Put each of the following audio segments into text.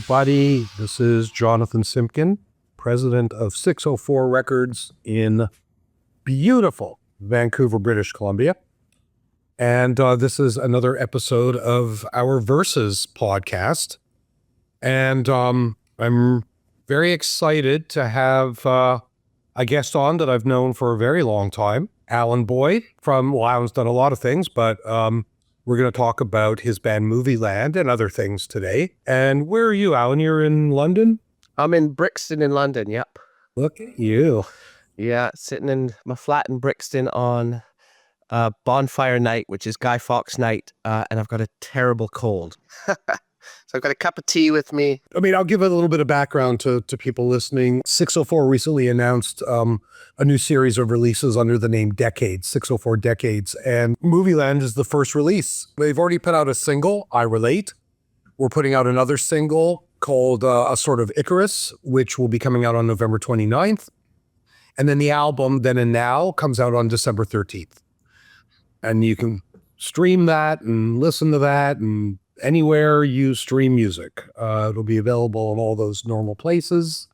everybody. This is Jonathan Simkin, president of 604 Records in beautiful Vancouver, British Columbia. And this is another episode of our Versus podcast. And I'm very excited to have a guest on that I've known for a very long time, Alan Boyd Alan's done a lot of things, but we're going to talk about his band Movieland and other things today. And where are you, Alan? You're in London? I'm in Brixton in London, yep. Look at you. Yeah, sitting in my flat in Brixton on bonfire night, which is Guy Fawkes night, and I've got a terrible cold. So I've got a cup of tea with me. I mean, I'll give a little bit of background to people listening. 604 recently announced a new series of releases under the name Decades, 604 Decades, and Movieland is the first release. They've already put out a single, I Relate. We're putting out another single called A Sort of Icarus, which will be coming out on November 29th. And then the album, Then and Now, comes out on December 13th. And you can stream that and listen to that and anywhere you stream music. It'll be available in all those normal places.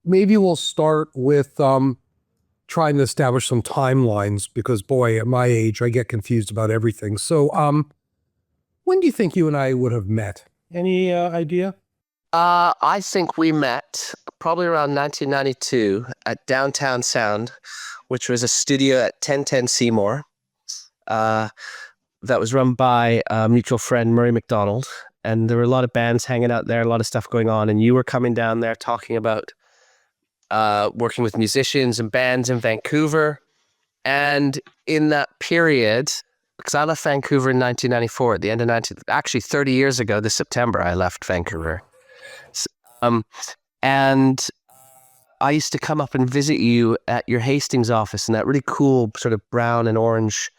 Maybe we'll start with trying to establish some timelines because, boy, at my age, I get confused about everything. So when do you think you and I would have met? Any idea? I think we met probably around 1992 at Downtown Sound, which was a studio at 1010 Seymour. That was run by a mutual friend, Murray McDonald. And there were a lot of bands hanging out there, a lot of stuff going on. And you were coming down there talking about working with musicians and bands in Vancouver. And in that period, because I left Vancouver in 1994, at the end of actually 30 years ago, this September, I left Vancouver. And I used to come up and visit you at your Hastings office in that really cool sort of brown and orange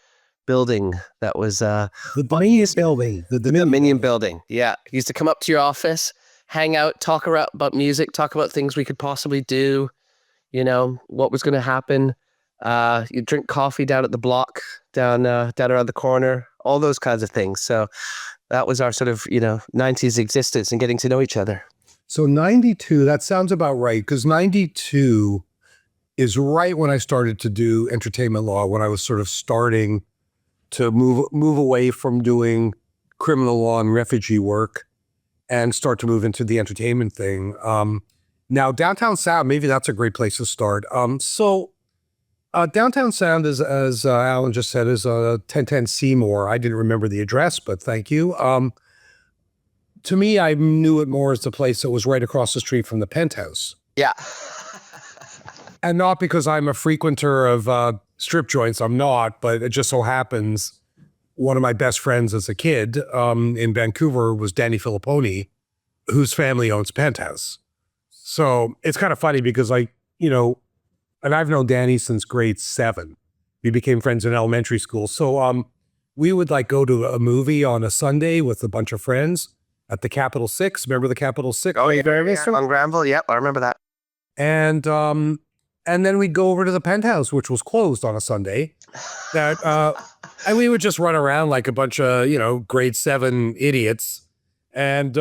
building that was the Dominion building. The Dominion building. Yeah. Used to come up to your office, hang out, talk about music, talk about things we could possibly do, you know, what was going to happen. You drink coffee down at the block, down around the corner, all those kinds of things. So that was our sort of, 90s existence and getting to know each other. So 92, that sounds about right, because 92 is right when I started to do entertainment law, when I was sort of starting to move away from doing criminal law and refugee work and start to move into the entertainment thing. Now, Downtown Sound, maybe that's a great place to start. Downtown Sound, is, as Alan just said, is 1010 Seymour. I didn't remember the address, but thank you. To me, I knew it more as the place that was right across the street from the Penthouse. Yeah. And not because I'm a frequenter of strip joints, I'm not, but it just so happens one of my best friends as a kid in Vancouver was Danny Filipponi, whose family owns Penthouse. So it's kind of funny because and I've known Danny since grade 7. We became friends in elementary school. So we would go to a movie on a Sunday with a bunch of friends at the Capitol 6. Remember the Capitol 6? Oh, yeah. On Granville. Yep, I remember that. And then we'd go over to the Penthouse, which was closed on a Sunday. And we would just run around like a bunch of, grade 7 idiots and,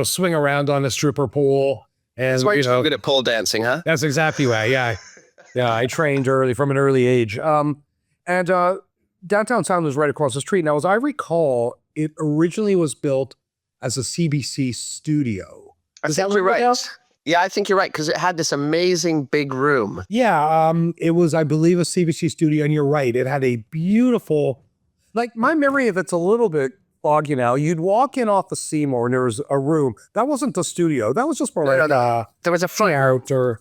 swing around on a stripper pole. And, that's why you're so good at pole dancing, huh? That's exactly why, yeah. Yeah, I trained from an early age. And Downtown Sound was right across the street. Now, as I recall, it originally was built as a CBC studio. I think you're right. Yeah, I think you're right, because it had this amazing big room. Yeah, it was, I believe, a CBC studio, and you're right. It had a beautiful, my memory of it's a little bit foggy now. You'd walk in off the Seymour, and there was a room. That wasn't the studio. That was just more there was a front out or...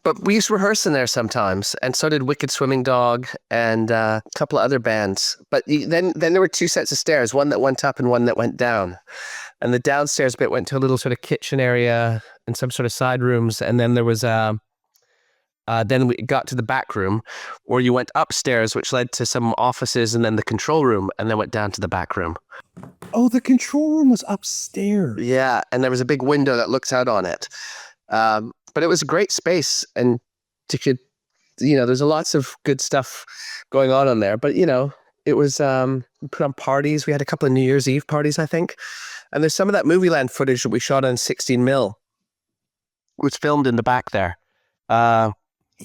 But we used to rehearse in there sometimes, and so did Wicked Swimming Dog and a couple of other bands. But then there were 2 sets of stairs, one that went up and one that went down. And the downstairs bit went to a little sort of kitchen area and some sort of side rooms. And then there was then we got to the back room where you went upstairs, which led to some offices and then the control room, and then went down to the back room. Oh, the control room was upstairs. Yeah, and there was a big window that looks out on it. But it was a great space, and there's lots of good stuff going on there. But, it was put on parties. We had a couple of New Year's Eve parties, I think. And there's some of that Movieland footage that we shot on 16 mil. It was filmed in the back there. The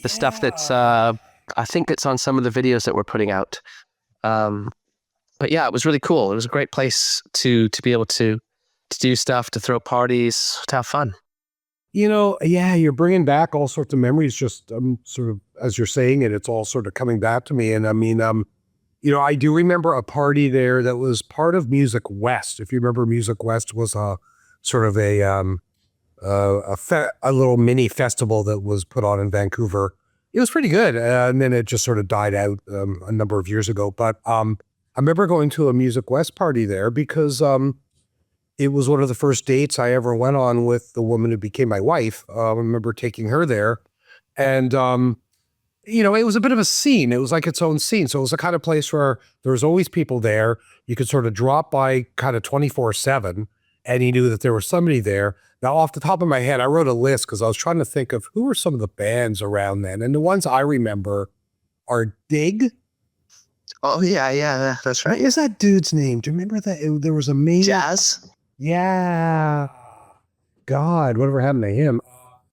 stuff that's, I think it's on some of the videos that we're putting out. But yeah, it was really cool. It was a great place to be able to do stuff, to throw parties, to have fun. You're bringing back all sorts of memories. Just sort of as you're saying it, it's all sort of coming back to me. And I mean, I do remember a party there that was part of Music West. If you remember, Music West was a sort of a little mini festival that was put on in Vancouver. It was pretty good, and then it just sort of died out a number of years ago. But I remember going to a Music West party there because it was one of the first dates I ever went on with the woman who became my wife. I remember taking her there, and it was a bit of a scene. It was like its own scene. So it was the kind of place where there was always people there. You could sort of drop by kind of 24/7, and you knew that there was somebody there. Now, off the top of my head, I wrote a list because I was trying to think of who were some of the bands around then. And the ones I remember are Dig. Oh, yeah, that's right. What is that dude's name? Do you remember that? There was a major... Jazz. Yeah. God, whatever happened to him?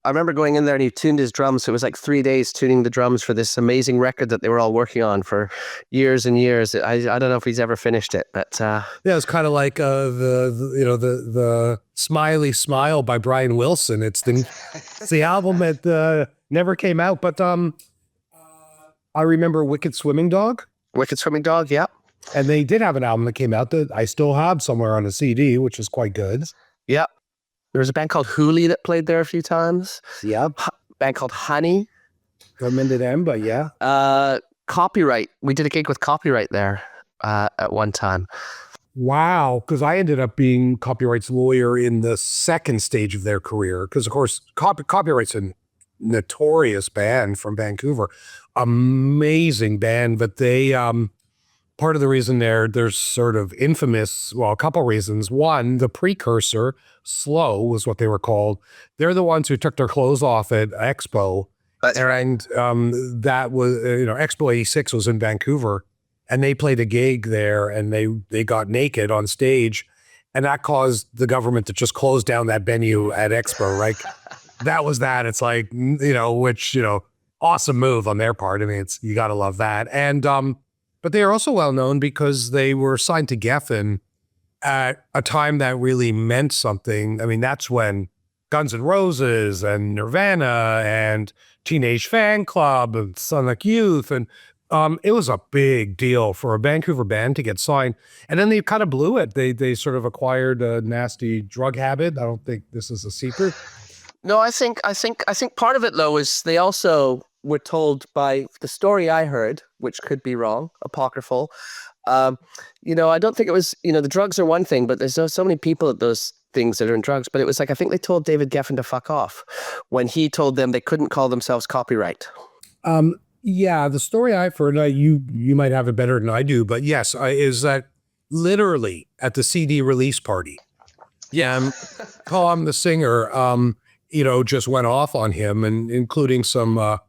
I remember going in there and he tuned his drums. So it was like 3 days tuning the drums for this amazing record that they were all working on for years and years. I don't know if he's ever finished it, but yeah, it's kind of like the Smiley Smile by Brian Wilson. It's the album that never came out, but I remember Wicked Swimming Dog. Wicked Swimming Dog, yeah. And they did have an album that came out that I still have somewhere on a CD, which is quite good. Yeah. There was a band called Hooli that played there a few times. Yeah. Band called Honey. Don't remember them, but yeah. Copyright. We did a gig with Copyright there at one time. Wow. Because I ended up being Copyright's lawyer in the second stage of their career. Because, of course, Copyright's a notorious band from Vancouver. Amazing band. But they... part of the reason they're sort of infamous, well, a couple reasons. One, the precursor, Slow was what they were called. They're the ones who took their clothes off at Expo. And that was, Expo 86 was in Vancouver. And they played a gig there and they got naked on stage. And that caused the government to just close down that venue at Expo, right? That was that. It's like, awesome move on their part. I mean, you got to love that. And, but they are also well known because they were signed to Geffen at a time that really meant something. I mean, that's when Guns N' Roses and Nirvana and Teenage Fan Club and Sonic Youth. And it was a big deal for a Vancouver band to get signed. And then they kind of blew it. They sort of acquired a nasty drug habit. I don't think this is a secret. No, I think part of it though is they also were told by the story I heard, which could be wrong, apocryphal. I don't think it was, the drugs are one thing, but there's so many people at those things that are in drugs. But it was like, I think they told David Geffen to fuck off when he told them they couldn't call themselves Copyright. Yeah, the story I've heard, you might have it better than I do, but yes, is that literally at the CD release party, Tom, the singer, just went off on him, and including some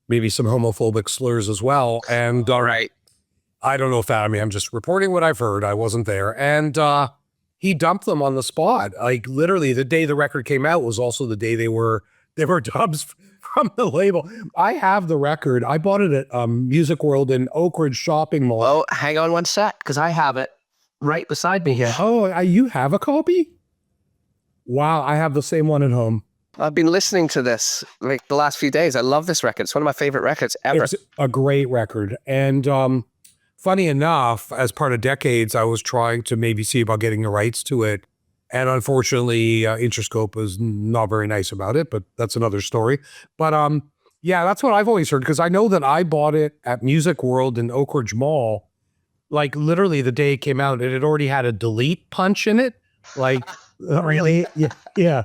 maybe some homophobic slurs as well. And All right. I don't know if I'm just reporting what I've heard. I wasn't there. And he dumped them on the spot. Like literally the day the record came out was also the day they were dubs from the label. I have the record. I bought it at Music World in Oak Ridge Shopping Mall. Oh, hang on one sec, because I have it right beside me here. Oh, you have a copy? Wow, I have the same one at home. I've been listening to this like the last few days. I love this record. It's one of my favorite records ever. It's a great record. And funny enough, as part of Decades, I was trying to maybe see about getting the rights to it. And unfortunately, Interscope was not very nice about it, but that's another story. But yeah, that's what I've always heard, because I know that I bought it at Music World in Oak Ridge Mall, like literally the day it came out. It had already had a delete punch in it. Like, really? Yeah,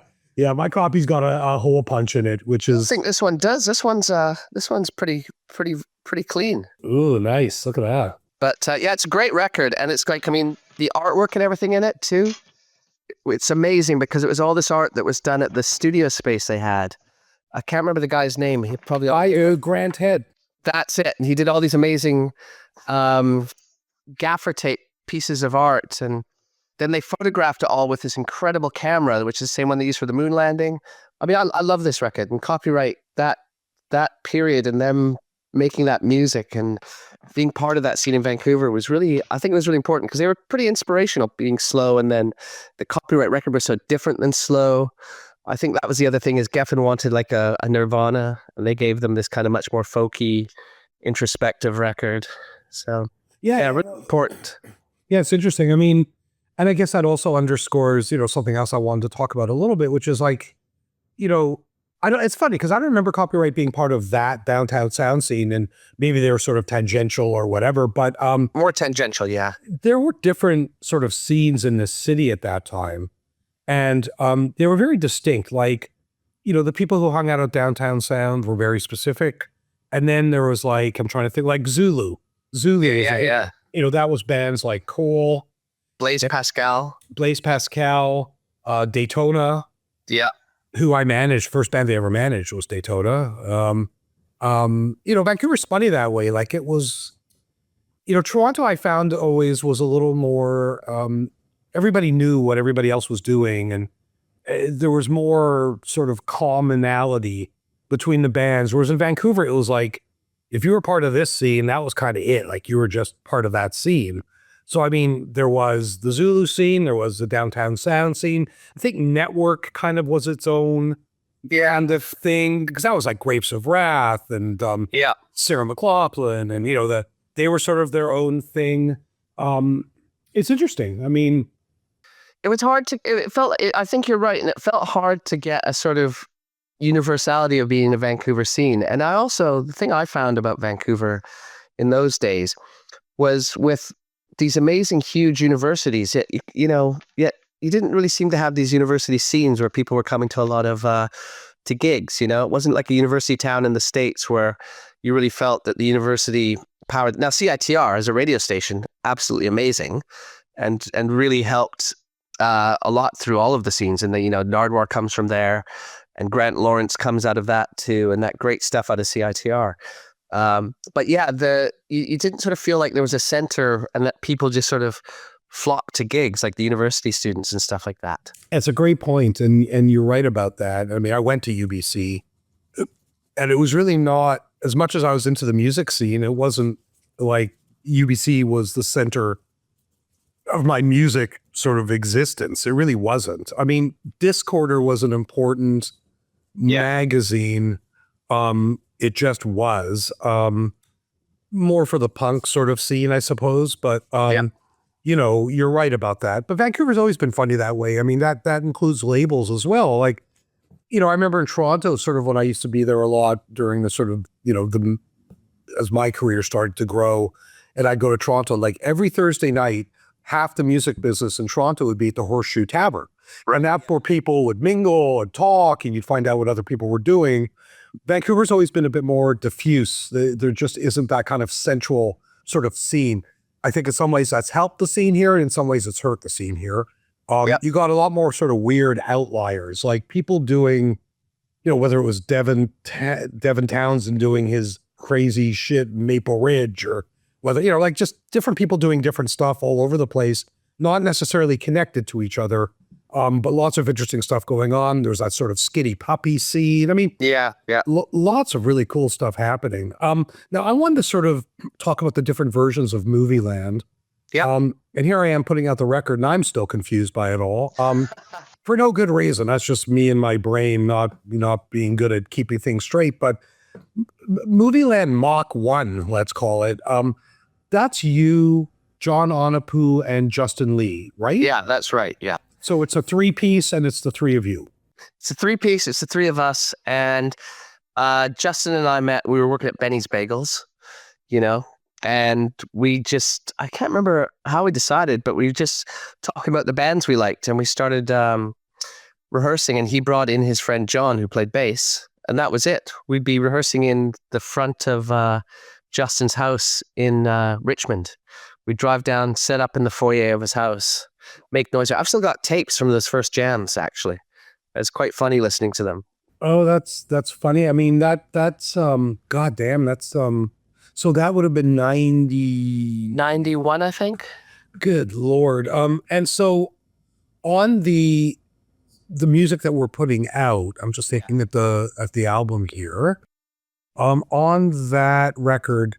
my copy's got a hole punch in it, which is... I think this one does. This one's pretty clean. Ooh, nice. Look at that. But yeah, it's a great record, and it's like, I mean, the artwork and everything in it too. It's amazing because it was all this art that was done at the studio space they had. I can't remember the guy's name. He probably Grant Head. That's it. And he did all these amazing gaffer tape pieces of art, and Then they photographed it all with this incredible camera, which is the same one they used for the moon landing. I mean, I love this record, and copyright that period and them making that music and being part of that scene in Vancouver was really, I think it was really important because they were pretty inspirational, being slow, and then the copyright record was so different than slow. I think that was the other thing, is Geffen wanted like a Nirvana, and they gave them this kind of much more folky, introspective record. So yeah, really important. Yeah, it's interesting. I mean, and I guess that also underscores, something else I wanted to talk about a little bit, which is like, it's funny because I don't remember copyright being part of that downtown sound scene, and maybe they were sort of tangential or whatever, but more tangential, yeah. There were different sort of scenes in the city at that time, and they were very distinct. Like, the people who hung out at downtown sound were very specific, and then there was like, I'm trying to think, like Zulu, yeah. That was bands like Cole, Blaise Pascal, Daytona, yeah. Who I managed, first band they ever managed was Daytona. Vancouver's funny that way. Like it was, Toronto I found always was a little more, everybody knew what everybody else was doing, and there was more sort of commonality between the bands. Whereas in Vancouver, it was like, if you were part of this scene, that was kind of it. Like you were just part of that scene. So, I mean, there was the Zulu scene, there was the downtown sound scene. I think Network kind of was its own kind of thing, because that was like Grapes of Wrath and Sarah McLachlan, and, they were sort of their own thing. It's interesting. I mean, it was hard to, I think you're right. And it felt hard to get a sort of universality of being a Vancouver scene. And the thing I found about Vancouver in those days was with these amazing, huge universities, yet you didn't really seem to have these university scenes where people were coming to a lot of, to gigs, It wasn't like a university town in the States where you really felt that the university powered. Now, CITR as a radio station, absolutely amazing, and really helped a lot through all of the scenes. And Nardwuar comes from there, and Grant Lawrence comes out of that too, and that great stuff out of CITR. But yeah, you didn't sort of feel like there was a center and that people just sort of flocked to gigs like the university students and stuff like that. It's a great point, and you're right about that. I mean, I went to UBC, and it was really not, as much as I was into the music scene, it wasn't like UBC was the center of my music sort of existence. It really wasn't. I mean, Discorder was an important magazine. It just was more for the punk sort of scene, I suppose. But, you're right about that. But Vancouver's always been funny that way. I mean, that includes labels as well. Like, I remember in Toronto, sort of when I used to be there a lot during the sort of, as my career started to grow, and I'd go to Toronto, like every Thursday night, half the music business in Toronto would be at the Horseshoe Tavern. Right. And that's where people would mingle and talk, and you'd find out what other people were doing. Vancouver's always been a bit more diffuse. There just isn't that kind of central sort of scene. I think in some ways that's helped the scene here, and in some ways it's hurt the scene here. You got a lot more sort of weird outliers, like people doing, whether it was Devin Townsend doing his crazy shit Maple Ridge, or whether, like just different people doing different stuff all over the place, not necessarily connected to each other. But lots of interesting stuff going on. There's that sort of Skitty Puppy scene. I mean, lots of really cool stuff happening. Now, I wanted to sort of talk about the different versions of Movieland. Yeah. And here I am putting out the record, and I'm still confused by it all. For no good reason. That's just me and my brain not being good at keeping things straight. But Movieland Mach 1, let's call it. That's you, John Onopu, and Justin Lee, right? Yeah, that's right. Yeah. So it's a 3-piece, and it's the three of you. It's a 3-piece. It's the three of us. And Justin and I met, we were working at Benny's Bagels, and I can't remember how we decided, but we were just talking about the bands we liked, and we started rehearsing, and he brought in his friend John, who played bass, and that was it. We'd be rehearsing in the front of Justin's house in Richmond. We'd drive down, set up in the foyer of his house, make noise. I've still got tapes from those first jams, actually. It's quite funny listening to them. Oh, that's funny. I mean, that's goddamn, that's so that would have been 90... 91, I think. Good Lord. And so on the music that we're putting out, I'm just thinking at the album here. On that record,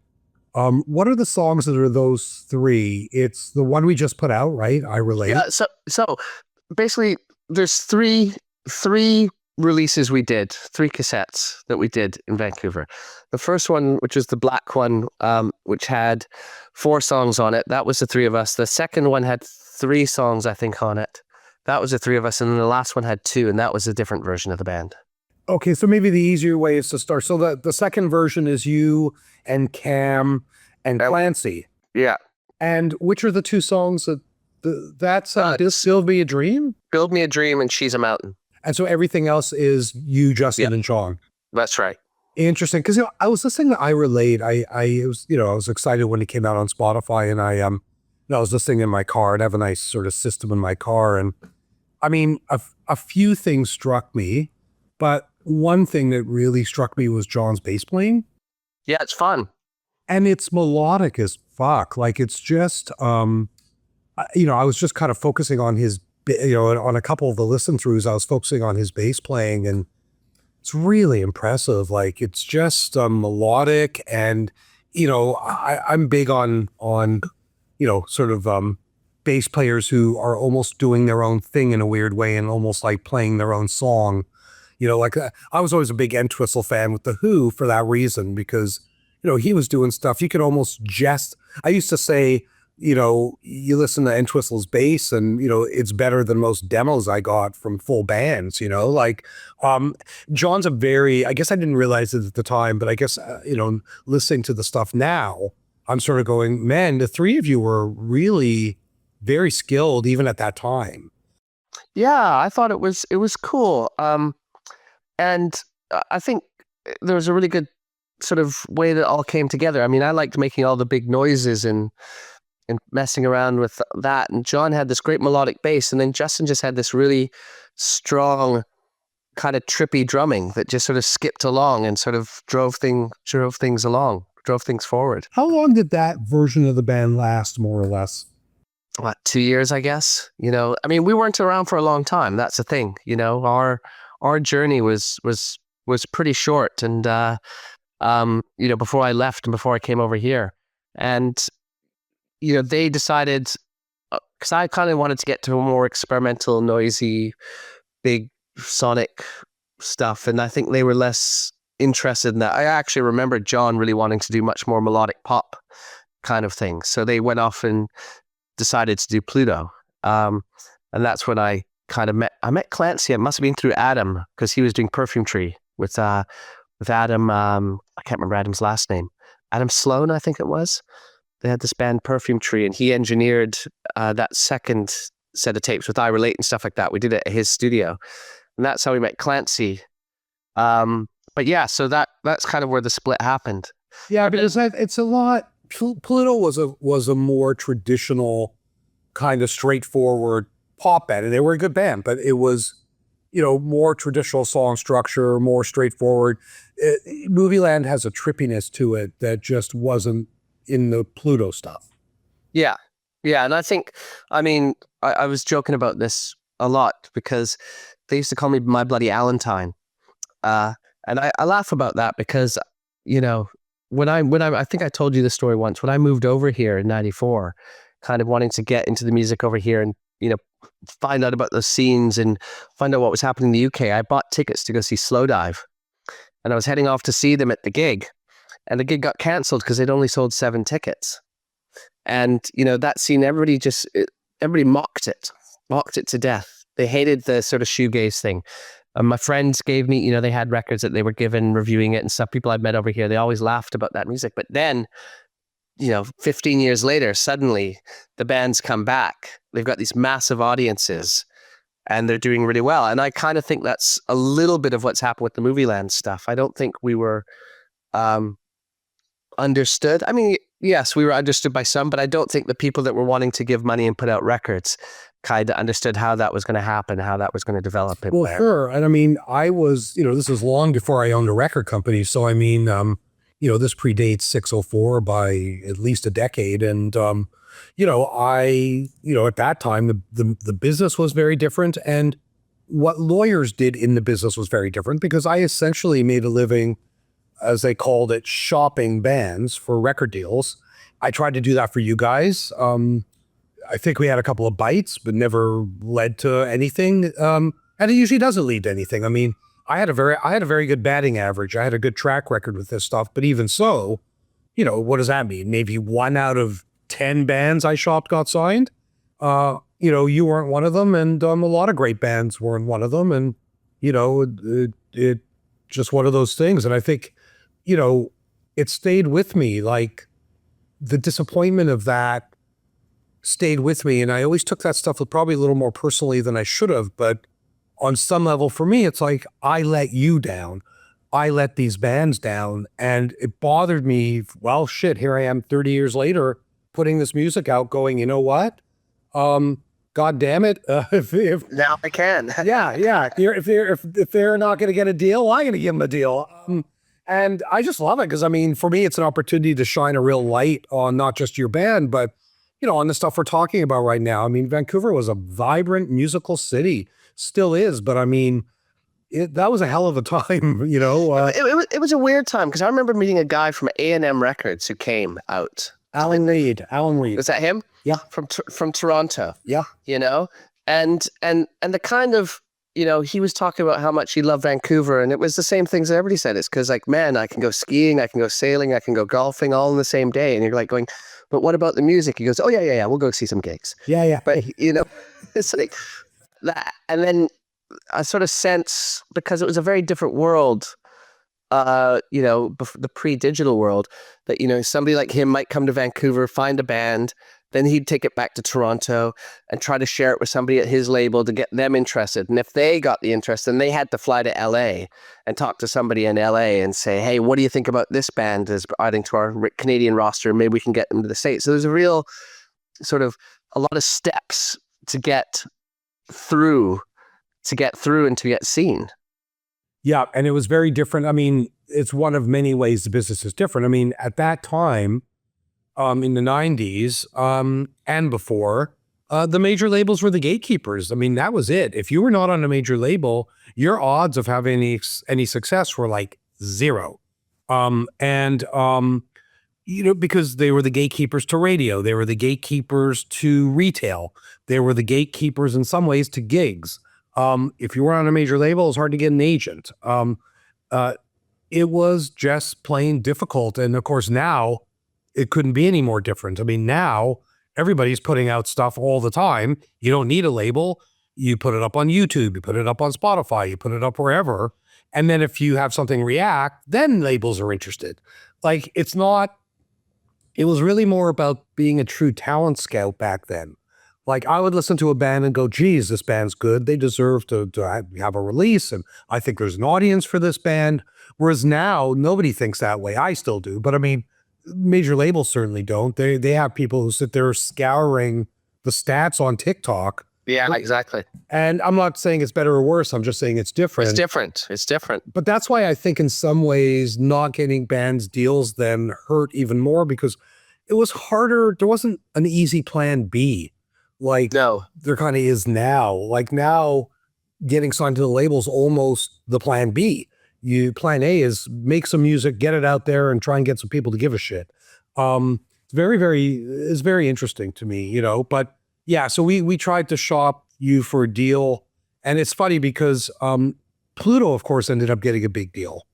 what are the songs that are those three? It's the one we just put out, right? I Relate. Yeah. So basically, there's three releases we did, three cassettes that we did in Vancouver. The first one, which was the black one, which had 4 songs on it, that was the three of us. The second one had 3 songs, I think, on it. That was the three of us, and then the last one had 2, and that was a different version of the band. Okay, so maybe the easier way is to start. So the second version is you and Cam and Clancy. Yeah. And which are the 2 songs that's Build Me a Dream? Build Me a Dream and She's a Mountain. And so everything else is you, Justin, and Sean. That's right. Interesting, because I was listening to I Relate. I was excited when it came out on Spotify, and I was listening in my car, and I have a nice sort of system in my car, and I mean a few things struck me, but one thing that really struck me was John's bass playing. Yeah, it's fun, and it's melodic as fuck. Like it's just I was just kind of focusing on his. On a couple of the listen throughs, I was focusing on his bass playing, and it's really impressive. Like it's just melodic, and I'm big on sort of bass players who are almost doing their own thing in a weird way, and almost like playing their own song. Like I was always a big Entwistle fan with the Who for that reason, because he was doing stuff you could almost just. I used to say. You listen to Entwistle's bass and, it's better than most demos I got from full bands, John's I guess I didn't realize it at the time, but I guess, listening to the stuff now, I'm sort of going, man, the 3 of you were really very skilled even at that time. Yeah, I thought it was cool. And I think there was a really good sort of way that it all came together. I mean, I liked making all the big noises and messing around with that. And John had this great melodic bass, and then Justin just had this really strong kind of trippy drumming that just sort of skipped along and sort of drove things forward. How long did that version of the band last, more or less? What, 2 years, I guess? I mean, we weren't around for a long time. That's the thing. Our journey was pretty short, and before I left and before I came over here. And they decided, because I kind of wanted to get to a more experimental, noisy, big sonic stuff, and I think they were less interested in that. I actually remember John really wanting to do much more melodic pop kind of thing. So they went off and decided to do Pluto. And that's when I kind of met Clancy. It must have been through Adam, because he was doing Perfume Tree with Adam. I can't remember Adam's last name. Adam Sloan, I think it was. They had this band Perfume Tree, and he engineered that second set of tapes with I Relate and stuff like that. We did it at his studio, and that's how we met Clancy. But yeah, so that's kind of where the split happened. Yeah, because it's a lot. Pluto was a more traditional, kind of straightforward pop band, and they were a good band, but it was more traditional song structure, more straightforward. Movieland has a trippiness to it that just wasn't in the Pluto stuff. Yeah. And I think, I mean, I was joking about this a lot because they used to call me My Bloody Alentine. And I laugh about that because, when I think I told you the story once, when I moved over here in 94, kind of wanting to get into the music over here and, find out about the scenes and find out what was happening in the UK, I bought tickets to go see Slowdive. And I was heading off to see them at the gig. And the gig got cancelled because they'd only sold 7 tickets. And, that scene, everybody mocked it to death. They hated the sort of shoegaze thing. My friends gave me, they had records that they were given reviewing it and stuff. People I'd met over here, they always laughed about that music. But then, 15 years later, suddenly the band's come back. They've got these massive audiences and they're doing really well. And I kind of think that's a little bit of what's happened with the Movieland stuff. I don't think we were understood. I mean, yes, we were understood by some, but I don't think the people that were wanting to give money and put out records kind of understood how that was going to happen, how that was going to develop. Well, sure. And I mean, I was, this was long before I owned a record company. So, I mean, this predates 604 by at least a decade. And at that time, the business was very different. And what lawyers did in the business was very different, because I essentially made a living, as they called it, shopping bands for record deals. I tried to do that for you guys. I think we had a couple of bites, but never led to anything. And it usually doesn't lead to anything. I mean, I had a very good batting average. I had a good track record with this stuff. But even so, what does that mean? Maybe 1 out of 10 bands I shopped got signed. You weren't one of them, and a lot of great bands weren't one of them. And it just one of those things. And I think, it stayed with me. Like, the disappointment of that stayed with me. And I always took that stuff probably a little more personally than I should have. But on some level, for me, it's like, I let you down. I let these bands down. And it bothered me. Well, shit, here I am 30 years later, putting this music out, going, you know what? God damn it. If Now I can. yeah. If they're not going to get a deal, I'm going to give them a deal. And I just love it, because, I mean, for me, it's an opportunity to shine a real light on not just your band, but, on the stuff we're talking about right now. I mean, Vancouver was a vibrant musical city, still is, but I mean, that was a hell of a time, It was a weird time, because I remember meeting a guy from A&M Records who came out. Alan Reed. Was that him? Yeah. From Toronto. Yeah. And the kind of, he was talking about how much he loved Vancouver, and it was the same things that everybody said. It's because, like, man, I can go skiing, I can go sailing, I can go golfing all in the same day. And you're like going, but what about the music? He goes, oh yeah, we'll go see some gigs. Yeah. But, it's like that. And then I sort of sense, because it was a very different world, the pre-digital world, that, somebody like him might come to Vancouver, find a band, then he'd take it back to Toronto and try to share it with somebody at his label to get them interested. And if they got the interest, then they had to fly to LA and talk to somebody in LA and say, hey, what do you think about this band as adding to our Canadian roster? Maybe we can get them to the States. So there's a real sort of a lot of steps to get through and to get seen. Yeah, and it was very different. I mean, it's one of many ways the business is different. I mean, at that time, in the 90s and before, the major labels were the gatekeepers. I mean, that was it. If you were not on a major label, your odds of having any success were like zero. Because they were the gatekeepers to radio, they were the gatekeepers to retail, they were the gatekeepers in some ways to gigs. If you were on a major label, it was hard to get an agent. It was just plain difficult. And of course, now it couldn't be any more different. I mean, now everybody's putting out stuff all the time. You don't need a label. You put it up on YouTube, you put it up on Spotify, you put it up wherever. And then if you have something react, then labels are interested. Like, it was really more about being a true talent scout back then. Like, I would listen to a band and go, geez, this band's good. They deserve to have a release. And I think there's an audience for this band. Whereas now, nobody thinks that way. I still do. But I mean, major labels certainly don't. They have people who sit there scouring the stats on TikTok. Yeah, exactly. And I'm not saying it's better or worse. I'm just saying it's different. It's different. But that's why I think in some ways not getting bands deals then hurt even more, because it was harder. There wasn't an easy plan B. Like, no, there kind of is now. Like, now getting signed to the label's almost the plan B. Plan A is make some music, get it out there, and try and get some people to give a shit. It's very interesting to me, but yeah, so we tried to shop you for a deal, and it's funny because Pluto, of course, ended up getting a big deal.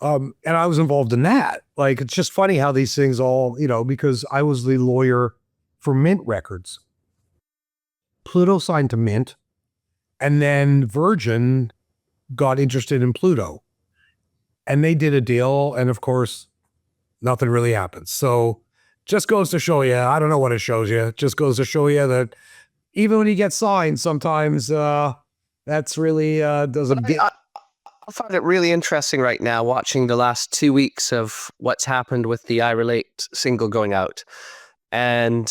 And I was involved in that. Like, it's just funny how these things all, because I was the lawyer for Mint Records. Pluto signed to Mint, and then Virgin got interested in Pluto, and they did a deal. And of course, nothing really happened. So just goes to show you, I don't know what it shows you. It just goes to show you that even when you get signed, sometimes that's really doesn't get. I find it really interesting right now watching the last 2 weeks of what's happened with the I Relate single going out, and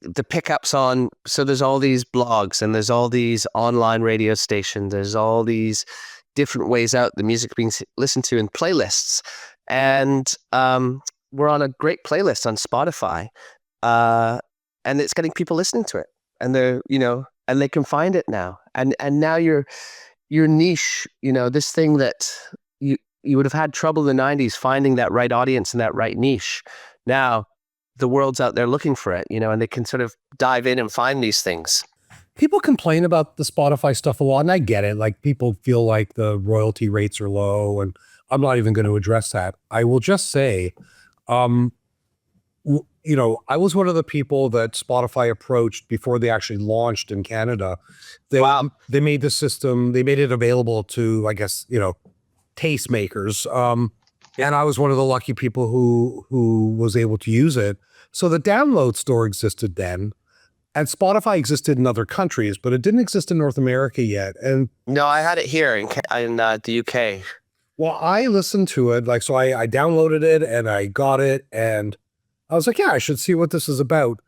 the pickups on. So there's all these blogs, and there's all these online radio stations, there's all these different ways out the music being listened to in playlists, and we're on a great playlist on Spotify, and it's getting people listening to it, and they're, and they can find it now, and now your niche, this thing that you would have had trouble in the 90s finding that right audience and that right niche. Now the world's out there looking for it, and they can sort of dive in and find these things. People complain about the Spotify stuff a lot, and I get it. Like, people feel like the royalty rates are low, and I'm not even going to address that. I will just say, I was one of the people that Spotify approached before they actually launched in Canada. They made the system, they made it available to, I guess, tastemakers. And I was one of the lucky people who was able to use it. So the download store existed then. And Spotify existed in other countries, but it didn't exist in North America yet. And no, I had it here in the UK. Well, I listened to it, so I downloaded it and I got it, and I was like, yeah, I should see what this is about.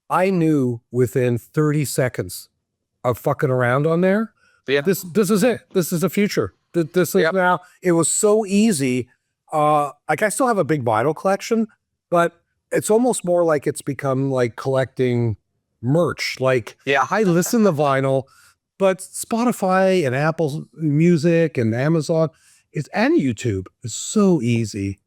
I knew within 30 seconds of fucking around on there, this is it. This is the future. This is now. It was so easy. I still have a big vinyl collection, but it's almost more like it's become like collecting merch. I listen to vinyl, but Spotify and Apple Music and Amazon and YouTube is so easy.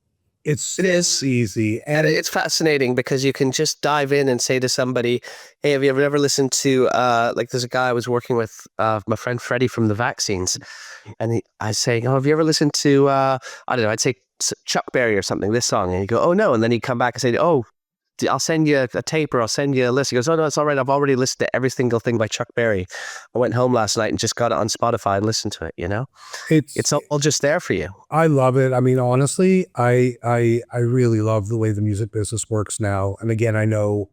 It is easy. And it's fascinating because you can just dive in and say to somebody, hey, have you ever listened to, there's a guy I was working with, my friend Freddie from the Vaccines. And I say, have you ever listened to, I don't know, I'd say Chuck Berry or something, this song. And he'd go, oh, no. And then he'd come back and say, oh, I'll send you a tape or I'll send you a list. He goes, oh, no, it's all right. I've already listened to every single thing by Chuck Berry. I went home last night and just got it on Spotify and listened to it, It's all just there for you. I love it. I mean, honestly, I really love the way the music business works now. And again, I know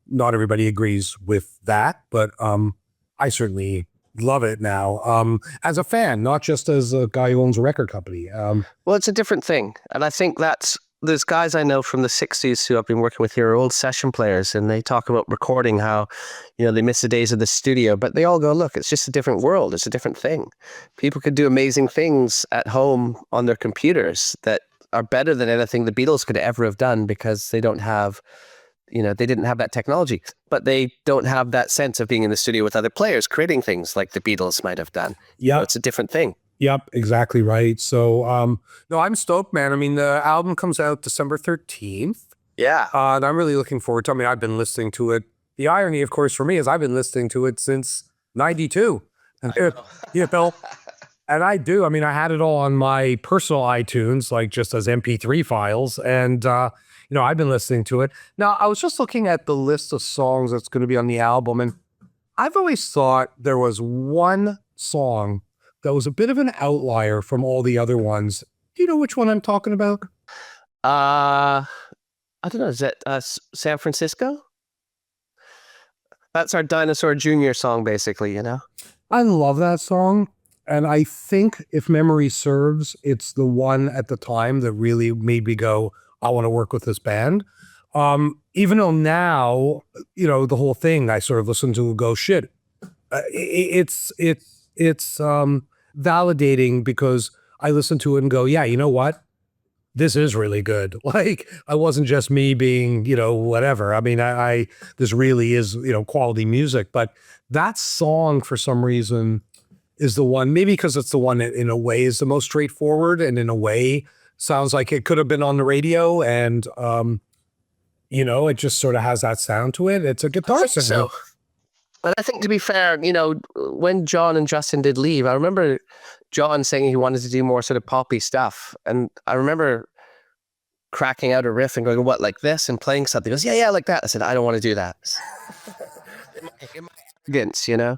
not everybody agrees with that, but I certainly love it now as a fan, not just as a guy who owns a record company. Well, it's a different thing. And I think there's guys I know from the 60s who I've been working with here, are old session players, and they talk about recording, how, they miss the days of the studio, but they all go, look, it's just a different world. It's a different thing. People could do amazing things at home on their computers that are better than anything the Beatles could ever have done, because they don't have, they didn't have that technology, but they don't have that sense of being in the studio with other players, creating things like the Beatles might have done. Yeah. It's a different thing. Yep, exactly right. So, no, I'm stoked, man. I mean, the album comes out December 13th. Yeah. And I'm really looking forward to it. I mean, I've been listening to it. The irony, of course, for me is I've been listening to it since 92. And I do. I mean, I had it all on my personal iTunes, just as MP3 files. And, I've been listening to it. Now, I was just looking at the list of songs that's going to be on the album. And I've always thought there was one song that was a bit of an outlier from all the other ones. Do you know which one I'm talking about? I don't know. Is that San Francisco? That's our Dinosaur Jr. song, basically, I love that song. And I think, if memory serves, it's the one at the time that really made me go, I want to work with this band. Even though now, the whole thing, I sort of listen to and go, shit, it's validating, because I listen to it and go, yeah, you know what? This is really good. I wasn't just me being, whatever. I mean, this really is, quality music. But that song, for some reason, is the one, maybe because it's the one that in a way is the most straightforward, and in a way sounds like it could have been on the radio. And, it just sort of has that sound to it. It's a guitar sound. So. But I think, to be fair, when John and Justin did leave, I remember John saying he wanted to do more sort of poppy stuff. And I remember cracking out a riff and going, what, like this? And playing something. He goes, yeah, like that. I said, I don't want to do that. Against, And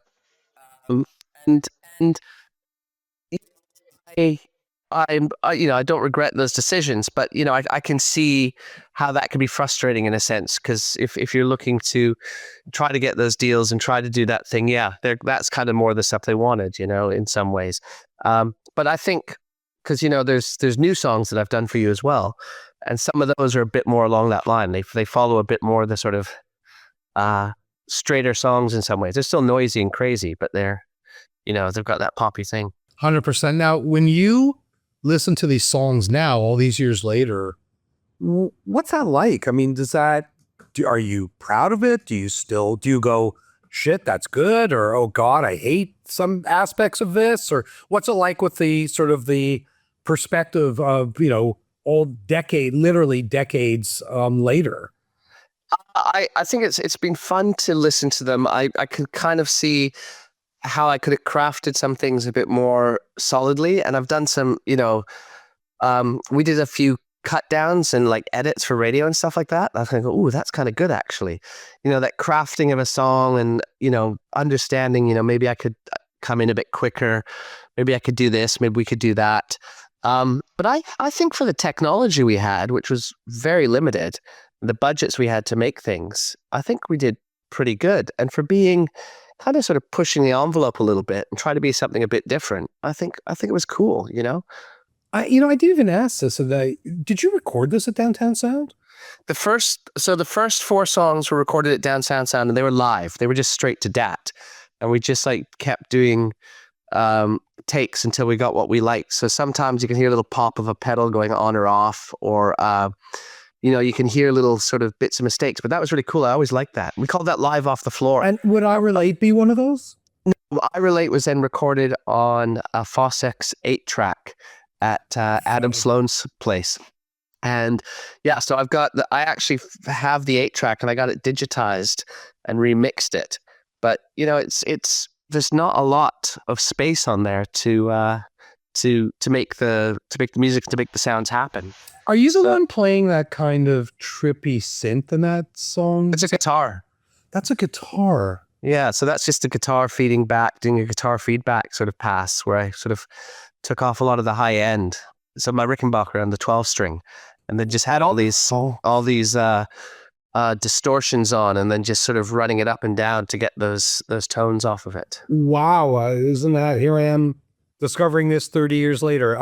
I don't regret those decisions, but I can see how that can be frustrating in a sense, because if you're looking to try to get those deals and try to do that thing, that's kind of more the stuff they wanted, in some ways. But I think, because there's new songs that I've done for you as well, and some of those are a bit more along that line. They follow a bit more the sort of straighter songs in some ways. They're still noisy and crazy, but they've got that poppy thing. 100%. Now, when you listen to these songs now, all these years later, What's that like? I mean, are you proud of it? Do you go, shit, that's good? Or, oh God, I hate some aspects of this? Or what's it like with the sort of the perspective of, literally decades later? I think it's been fun to listen to them. I could kind of see how I could have crafted some things a bit more solidly, and I've done some, we did a few cut downs and like edits for radio and stuff like that. I was kind of go, ooh, that's kind of good actually. That crafting of a song and, understanding, maybe I could come in a bit quicker. Maybe I could do this. Maybe we could do that. But I think for the technology we had, which was very limited, the budgets we had to make things, I think we did pretty good. And for being kind of sort of pushing the envelope a little bit and try to be something a bit different, I think it was cool, I did even ask this. Did you record this at Downtown Sound? The first 4 songs were recorded at Downtown Sound, and they were live. They were just straight to DAT, and we just like kept doing takes until we got what we liked. So sometimes you can hear a little pop of a pedal going on or off, or you can hear little sort of bits of mistakes. But that was really cool. I always liked that. We called that live off the floor. And would I Relate be one of those? No, I Relate was then recorded on a Fossex 8-track at Adam Sloan's place. And yeah, so I actually have the 8-track, and I got it digitized and remixed it. But it's there's not a lot of space on there to make the music, to make the sounds happen. Are you the one playing that kind of trippy synth in that song? It's a guitar. That's a guitar. Yeah, so that's just a guitar feeding back, doing a guitar feedback sort of pass where I sort of took off a lot of the high end. So my Rickenbacker on the 12-string, and then just had all these distortions on, and then just sort of running it up and down to get those tones off of it. Wow, isn't that, here I am discovering this 30 years later.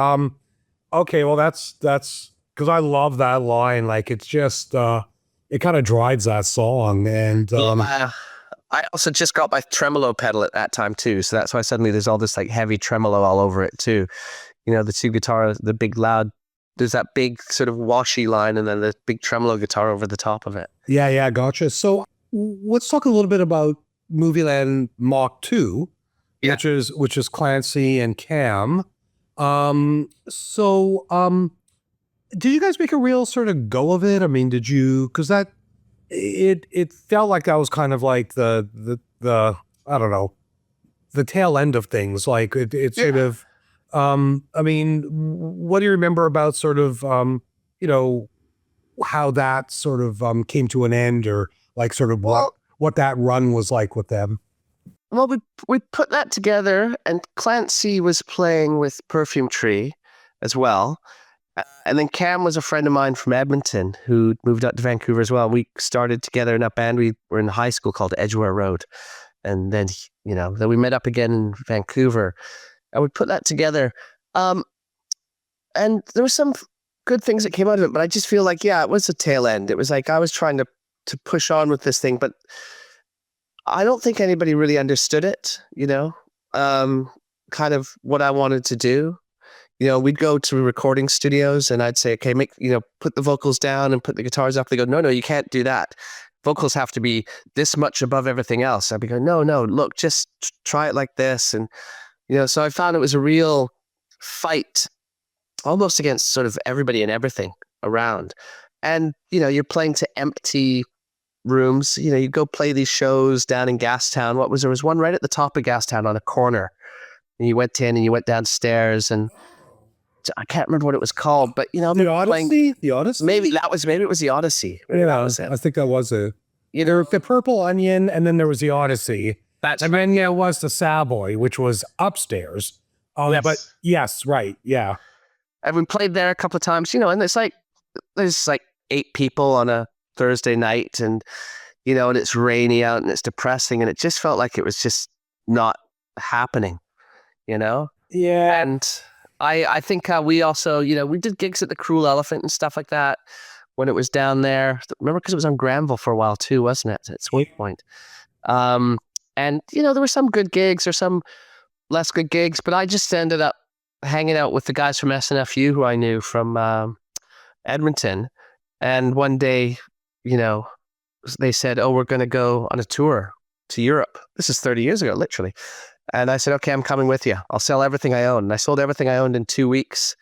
Okay, well that's because I love that line. Like, it's just it kind of drives that song. And I also just got my tremolo pedal at that time too, so that's why suddenly there's all this like heavy tremolo all over it too. The two guitars, the big loud, there's that big sort of washy line, and then the big tremolo guitar over the top of it. Yeah, gotcha. So let's talk a little bit about Movieland Mach 2, yeah. which is Clancy and Cam. Did you guys make a real sort of go of it? I mean, did you, because it felt like that was kind of like the I don't know, the tail end of things. Like it sort of, I mean, what do you remember about sort of, how that sort of came to an end, or like sort of what that run was like with them? Well, we put that together, and Clancy was playing with Perfume Tree as well. And then Cam was a friend of mine from Edmonton who moved out to Vancouver as well. We started together in a band. We were in high school called Edgware Road. And then, then we met up again in Vancouver. And we put that together. And there were some good things that came out of it, but I just feel like, it was a tail end. It was like I was trying to push on with this thing, but I don't think anybody really understood it, kind of what I wanted to do. We'd go to recording studios and I'd say, okay, put the vocals down and put the guitars up. They go, no, you can't do that. Vocals have to be this much above everything else. I'd be going, no, look, just try it like this. And, so I found it was a real fight almost against sort of everybody and everything around. And, you're playing to empty rooms. You go play these shows down in Gastown. There was one right at the top of Gastown on a corner. And you went in and you went downstairs, and I can't remember what it was called, but the Odyssey? The Odyssey? Maybe it was the Odyssey. I think that was it. The Purple Onion, and then there was the Odyssey. And then it was the Savoy, which was upstairs. Yes. But yes, right, yeah. And we played there a couple of times, and there's like 8 people on a Thursday night, and and it's rainy out and it's depressing, and it just felt like it was just not happening, Yeah. And I think we also, we did gigs at the Cruel Elephant and stuff like that when it was down there. Remember, because it was on Granville for a while too, wasn't it? At Sweet Point. And, there were some good gigs or some less good gigs, but I just ended up hanging out with the guys from SNFU who I knew from Edmonton. And one day, you know, they said, "Oh, we're going to go on a tour to Europe." This is 30 years ago, literally. And I said, "Okay, I'm coming with you. I'll sell everything I own." And I sold everything I owned in 2 weeks,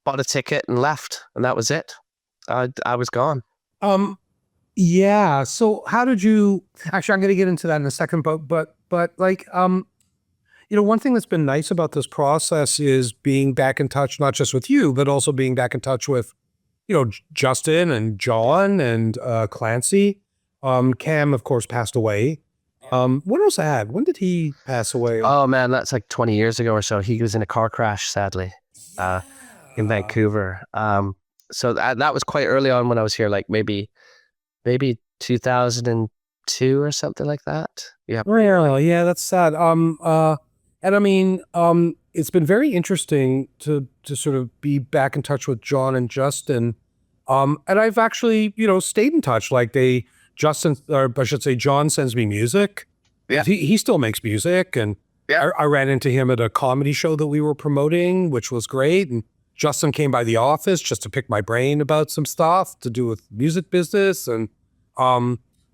bought a ticket and left. And that was it. I was gone. Um, yeah. So how did you, actually, I'm going to get into that in a second, but like, one thing that's been nice about this process is being back in touch, not just with you, but also being back in touch with, Justin and John and Clancy. Cam, of course, passed away. What else I had? When did he pass away? Oh man, that's like 20 years ago or so. He was in a car crash, sadly, in Vancouver. So that was quite early on when I was here, like maybe 2002 or something like that. Yeah. Really? Yeah, that's sad. And I mean, it's been very interesting to sort of be back in touch with John and Justin. And I've actually, stayed in touch. Like Justin, or I should say, John sends me music. Yeah. He still makes music, and Yeah. I ran into him at a comedy show that we were promoting, which was great. And Justin came by the office just to pick my brain about some stuff to do with music business, and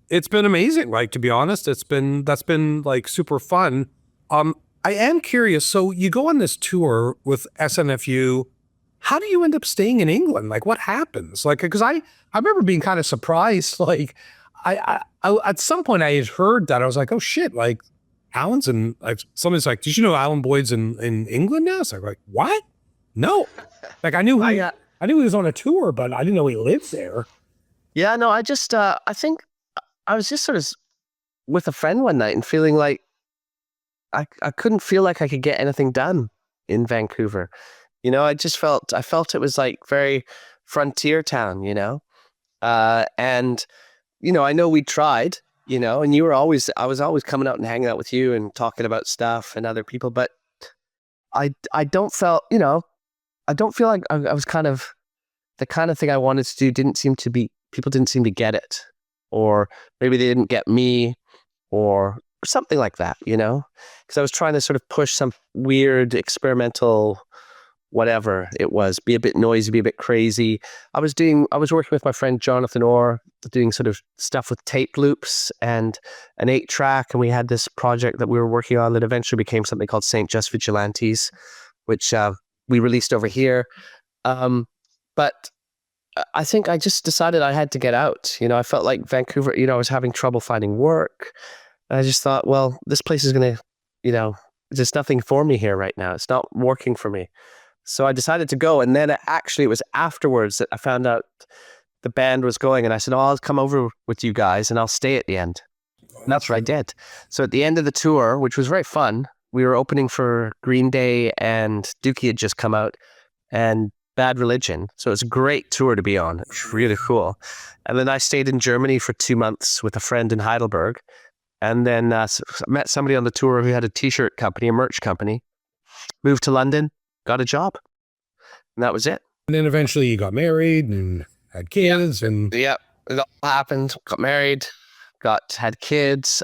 it's been amazing. Like, to be honest, that's been like super fun. I am curious. So you go on this tour with SNFU. How do you end up staying in England? Like, what happens? Like, because I remember being kind of surprised. Like, I at some point I had heard that. I was like, oh shit, like Alan's in. Like, somebody's like, did you know Alan Boyd's in England now? So I'm like, what? No. Like, I knew I knew he was on a tour, but I didn't know he lived there. Yeah, no, I just, I think I was just sort of with a friend one night and feeling like I couldn't feel like I could get anything done in Vancouver. I felt it was like very frontier town, and, I know we tried, and I was always coming out and hanging out with you and talking about stuff and other people, but I don't felt, I don't feel like I was kind of, the kind of thing I wanted to do people didn't seem to get it, or maybe they didn't get me, or something like that, because I was trying to sort of push some weird experimental, whatever it was, be a bit noisy, be a bit crazy. I was working with my friend Jonathan Orr, doing sort of stuff with tape loops and an 8-track, and we had this project that we were working on that eventually became something called Saint Just Vigilantes, which we released over here. But I think I just decided I had to get out. I felt like Vancouver, I was having trouble finding work. And I just thought, well, this place is going to, there's nothing for me here right now. It's not working for me. So I decided to go. And then it was afterwards that I found out the band was going. And I said, oh, I'll come over with you guys and I'll stay at the end. And that's what I did. So at the end of the tour, which was very fun, we were opening for Green Day, and Dookie had just come out, and Bad Religion. So it was a great tour to be on. It was really cool. And then I stayed in Germany for 2 months with a friend in Heidelberg. And then met somebody on the tour who had a t-shirt company, a merch company, moved to London, got a job. And that was it. And then eventually you got married and had kids. And yeah, it all happened. Got married, had kids,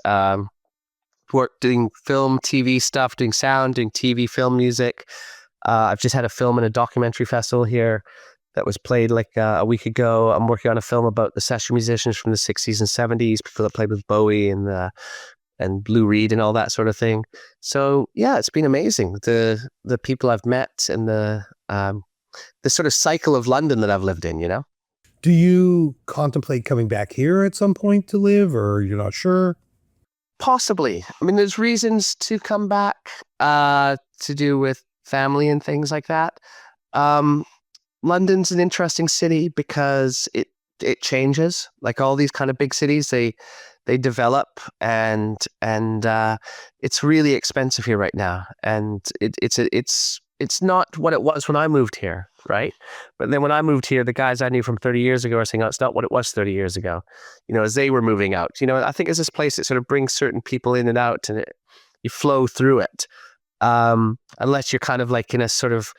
worked doing film, TV stuff, doing sound, doing TV, film, music. I've just had a film and a documentary festival here that was played like a week ago. I'm working on a film about the session musicians from the 60s and 70s, people that played with Bowie and Lou Reed and all that sort of thing. So yeah, it's been amazing. The people I've met and the sort of cycle of London that I've lived in, Do you contemplate coming back here at some point to live, or you're not sure? Possibly. I mean, there's reasons to come back to do with family and things like that. London's an interesting city because it changes. Like all these kind of big cities, they develop, and it's really expensive here right now. And it's not what it was when I moved here, right? But then when I moved here, the guys I knew from 30 years ago are saying, oh, it's not what it was 30 years ago, as they were moving out. I think it's this place that sort of brings certain people in and out, and you flow through it. Unless you're kind of like in a sort of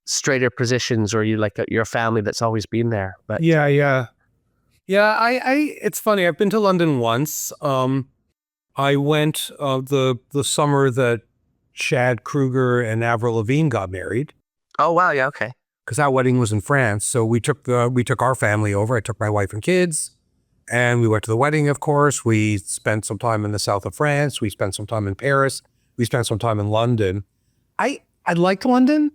straighter positions, or you're a family that's always been there. But yeah. It's funny. I've been to London once. I went the summer that Chad Kroeger and Avril Lavigne got married. oh wow, yeah, okay. because our wedding was in France. So we took our family over. I took my wife and kids, and we went to the wedding. Of course, we spent some time in the south of France. We spent some time in Paris. We spent some time in London. I liked London,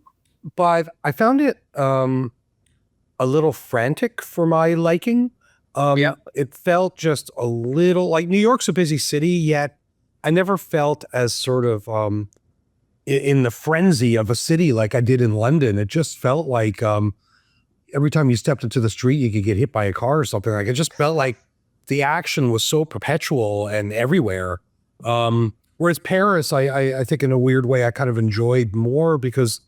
but I found it a little frantic for my liking. It felt just a little like New York's a busy city, yet I never felt as sort of in the frenzy of a city like I did in London. It just felt like every time you stepped into the street, you could get hit by a car or something. Like it just felt like the action was so perpetual and everywhere. Whereas Paris, I think in a weird way, I kind of enjoyed more because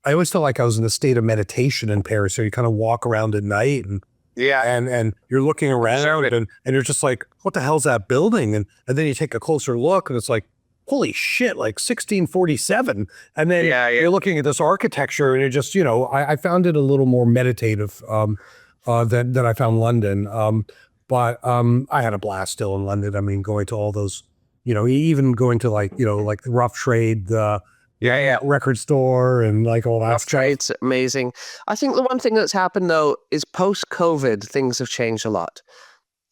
I always felt like I was in a state of meditation in Paris. So you kind of walk around at night and you're looking around and you're just like, what the hell's that building? And then you take a closer look and it's like, holy shit, like 1647. And then you're looking at this architecture and you're just, I found it a little more meditative than I found London. But I had a blast still in London. I mean, going to all those, even going to like the rough trade, record store and like all that Rough stuff. trade's amazing. I think the one thing that's happened though is post-COVID, things have changed a lot.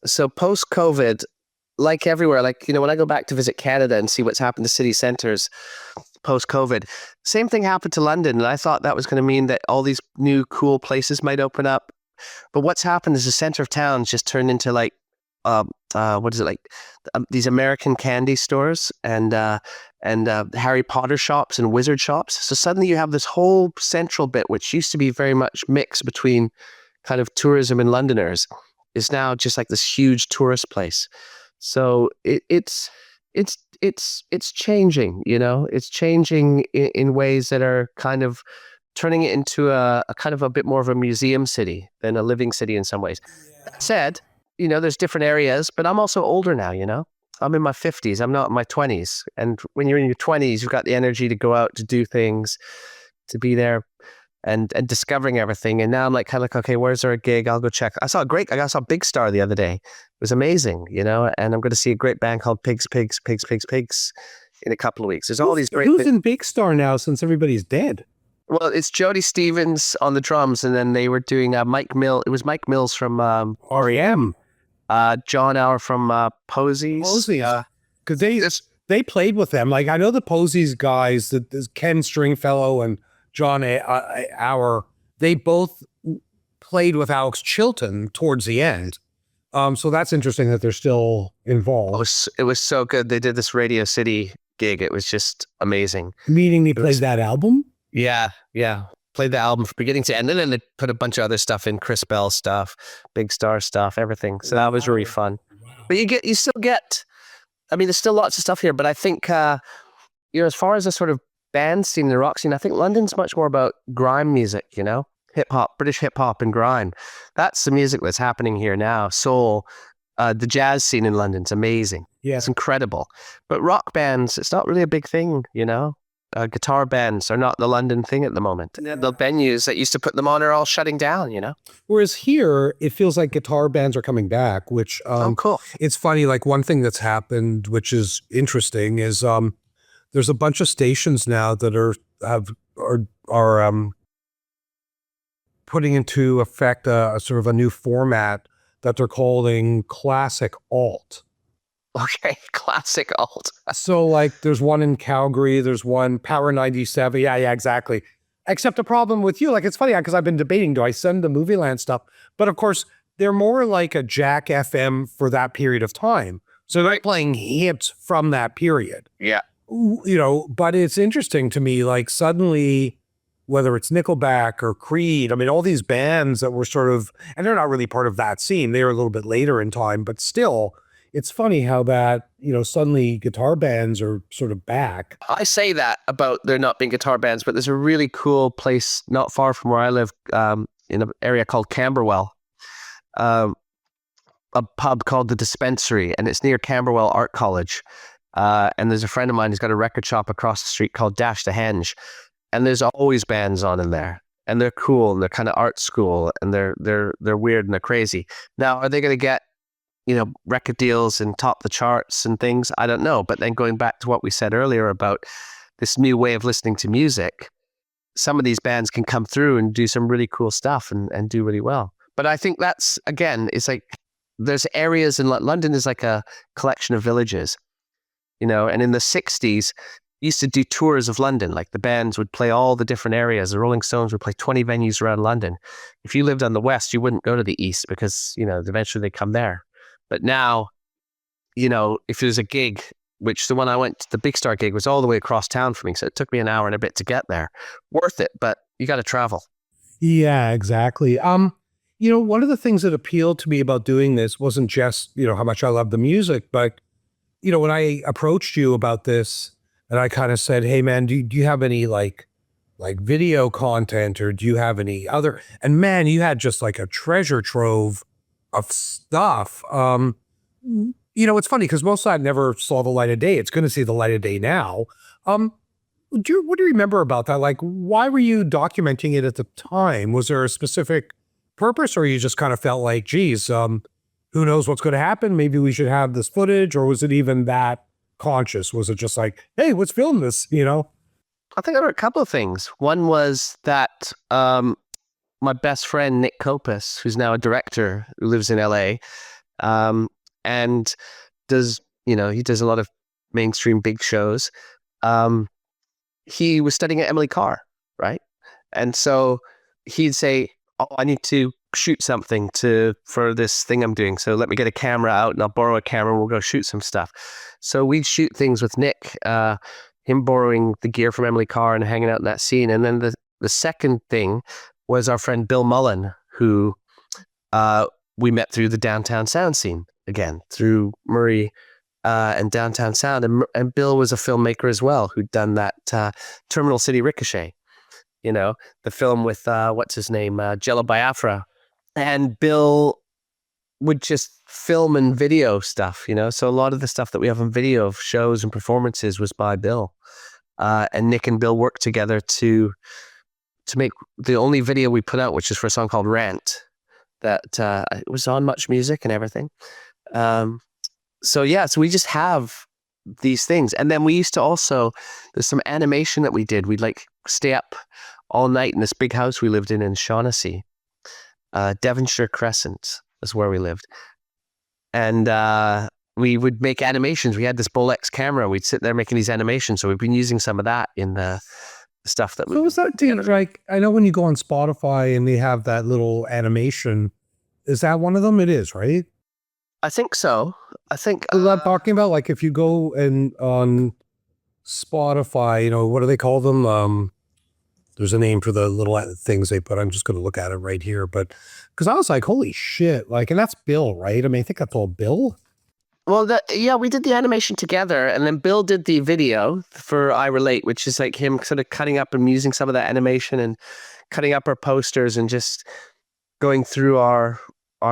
So post-COVID, like everywhere, like, when I go back to visit Canada and see what's happened to city centers post-COVID, same thing happened to London. And I thought that was going to mean that all these new cool places might open up. But what's happened is the center of town just turned into like, what is it like? These American candy stores and Harry Potter shops and wizard shops. So suddenly you have this whole central bit, which used to be very much mixed between kind of tourism and Londoners, is now just like this huge tourist place. So it's changing, it's changing in ways that are kind of turning it into a kind of a bit more of a museum city than a living city in some ways. That said, there's different areas, but I'm also older now, I'm in my 50s. I'm not in my 20s. And when you're in your 20s, you've got the energy to go out to do things, to be there and discovering everything. And now I'm kind of like, okay, where's there a gig? I'll go check. I saw Big Star the other day. It was amazing, and I'm going to see a great band called Pigs in a couple of weeks. There's all these great... Who's in Big Star now since everybody's dead? Well, it's Jody Stevens on the drums, and then they were doing Mike Mills. It was Mike Mills from REM. John Hour from Posies. Because they played with them. Like I know the Posies guys, that Ken Stringfellow and John Hour, they both played with Alex Chilton towards the end. So that's interesting that they're still involved. It was so good. They did this Radio City gig. It was just amazing. Meaning they played that album? Yeah. Played the album from beginning to end, and then they put a bunch of other stuff in, Chris Bell stuff, Big Star stuff, everything. So that was really fun. But you still get, I mean, there's still lots of stuff here, but I think, as far as the sort of band scene, the rock scene, I think London's much more about grime music, hip hop, British hip hop and grime. That's the music that's happening here now. Soul, the jazz scene in London's amazing. Yeah. It's incredible. But rock bands, it's not really a big thing, guitar bands are not the London thing at the moment. The venues that used to put them on are all shutting down, Whereas here, it feels like guitar bands are coming back, which cool. It's funny, like one thing that's happened, which is interesting, is there's a bunch of stations now that are putting into effect a sort of a new format that they're calling classic alt. Okay, classic alt. So like there's one in Calgary, there's one Power 97. Yeah, exactly. Except the problem with you, like it's funny because I've been debating, do I send the Movieland stuff? But of course, they're more like a Jack FM for that period of time. So they're playing hits from that period. Yeah. But it's interesting to me, like suddenly, whether it's Nickelback or Creed, I mean, all these bands that were sort of, and they're not really part of that scene. They were a little bit later in time, but still, it's funny how that, suddenly guitar bands are sort of back. I say that about there not being guitar bands, but there's a really cool place not far from where I live, in an area called Camberwell, a pub called The Dispensary, and it's near Camberwell Art College. And there's a friend of mine who's got a record shop across the street called Dash the Henge, and there's always bands on in there, and they're cool, and they're kind of art school, and they're weird and they're crazy. Now, are they going to get record deals and top the charts and things? I don't know. But then going back to what we said earlier about this new way of listening to music, some of these bands can come through and do some really cool stuff and do really well. But I think that's, again, it's like there's areas in London is like a collection of villages, you know, and in the 60s, used to do tours of London. Like the bands would play all the different areas. The Rolling Stones would play 20 venues around London. If you lived on the West, you wouldn't go to the East because, you know, eventually they come there. But now, you know, if there's a gig, which the one I went to, the Big Star gig was all the way across town for me. So it took me an hour and a bit to get there. Worth it, but you got to travel. Yeah, exactly. You know, one of the things that appealed to me about doing this wasn't just, you know, how much I love the music, but, you know, when I approached you about this and I kind of said, hey man, do you have any like video content, or do you have any other, and man, you had just like a treasure trove of stuff. You know, it's funny because most of that never saw the light of day. It's going to see the light of day now. What do you remember about that? Like, why were you documenting it at the time? Was there a specific purpose, or you just kind of felt like, geez, who knows what's going to happen? Maybe we should have this footage, or was it even that conscious? Was it just like, hey, let's film this, you know? I think there were a couple of things. One was that my best friend, Nick Kopus, who's now a director who lives in LA, and does, you know, he does a lot of mainstream big shows. He was studying at Emily Carr, right? And so he'd say, oh, I need to shoot something for this thing I'm doing. So let me get a camera out and I'll borrow a camera and we'll go shoot some stuff. So we'd shoot things with Nick, him borrowing the gear from Emily Carr and hanging out in that scene. And then the second thing was our friend Bill Mullen, who we met through the Downtown Sound scene again, through Murray and Downtown Sound. And Bill was a filmmaker as well, who'd done that Terminal City Ricochet, you know, the film with, what's his name, Jello Biafra. And Bill would just film and video stuff, you know. So a lot of the stuff that we have on video of shows and performances was by Bill. And Nick and Bill worked together to make the only video we put out, which is for a song called Rant, that it was on Much Music and everything. So yeah, so we just have these things. And then we used to also, there's some animation that we did. We'd like stay up all night in this big house we lived in Shaughnessy. Devonshire Crescent is where we lived. And we would make animations. We had this Bolex camera. We'd sit there making these animations. So we've been using some of that in the stuff that we... So was that thing, like, I know when you go on Spotify and they have that little animation, is that one of them? It is, right? I think so. I think... What I'm talking about, like if you go and on Spotify, you know, what do they call them? There's a name for the little things they put. I'm just going to look at it right here. But because I was like, holy shit. Like, and that's Bill, right? I mean, I think that's all Bill. Well, yeah, we did the animation together, and then Bill did the video for I Relate, which is like him sort of cutting up and using some of that animation and cutting up our posters and just going through our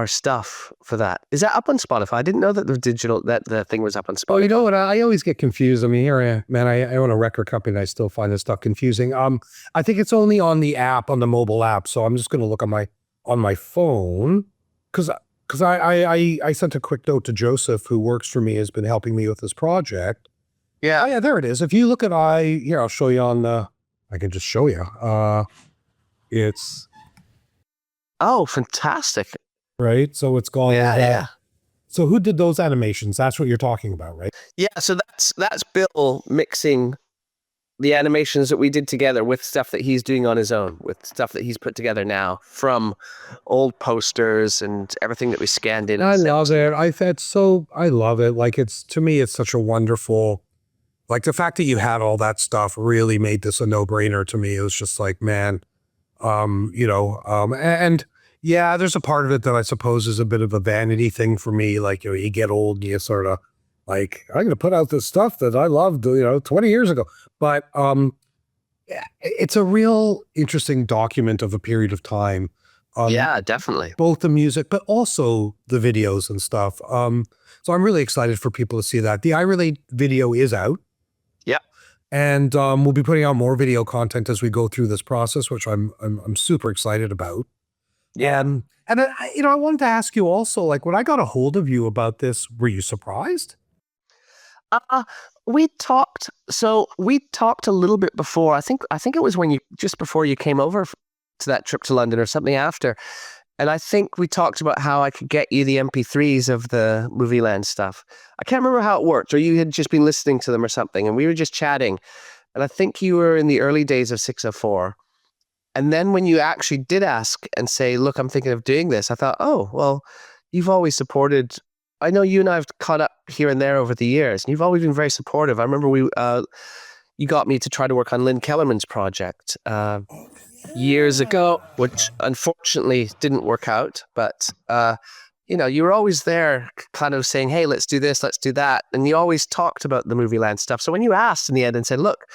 stuff for that. Is that up on Spotify? I didn't know that the thing was up on Spotify. Oh, you know what? I always get confused. I mean, I own a record company and I still find this stuff confusing. I think it's only on the app, on the mobile app. So I'm just going to look on my phone because I sent a quick note to Joseph, who works for me, has been helping me with this project. Yeah. Oh yeah, there it is. If you look at here, I'll show you I can just show you. It's... Oh, fantastic. Right? So it's gone. Yeah. So who did those animations? That's what you're talking about, right? Yeah, so that's Bill mixing the animations that we did together with stuff that he's doing on his own, with stuff that he's put together now from old posters and everything that we scanned in. I love it. I love it. Like, to me, it's such a wonderful, like the fact that you had all that stuff really made this a no-brainer to me. It was just like, man, and yeah, there's a part of it that I suppose is a bit of a vanity thing for me. Like, you know, you get old and you sort of like, I'm going to put out this stuff that I loved, 20 years ago. But it's a real interesting document of a period of time. Yeah, definitely. Both the music, but also the videos and stuff. So I'm really excited for people to see that. The I Relate video is out. Yeah. And we'll be putting out more video content as we go through this process, which I'm super excited about. Yeah. And I wanted to ask you also, like, when I got a hold of you about this, were you surprised? we talked. So we talked a little bit before. I think it was when you just before you came over to that trip to London or something after. And I think we talked about how I could get you the MP3s of the Movieland stuff. I can't remember how it worked, or you had just been listening to them or something, and we were just chatting. And I think you were in the early days of 604. And then when you actually did ask and say, look, I'm thinking of doing this, I thought, oh, well, you've always supported. I know you and I have caught up here and there over the years, and you've always been very supportive. I remember you got me to try to work on Lynn Kellerman's project years ago, which unfortunately didn't work out. But, you were always there kind of saying, hey, let's do this, let's do that. And you always talked about the Movieland stuff. So when you asked in the end and said, look,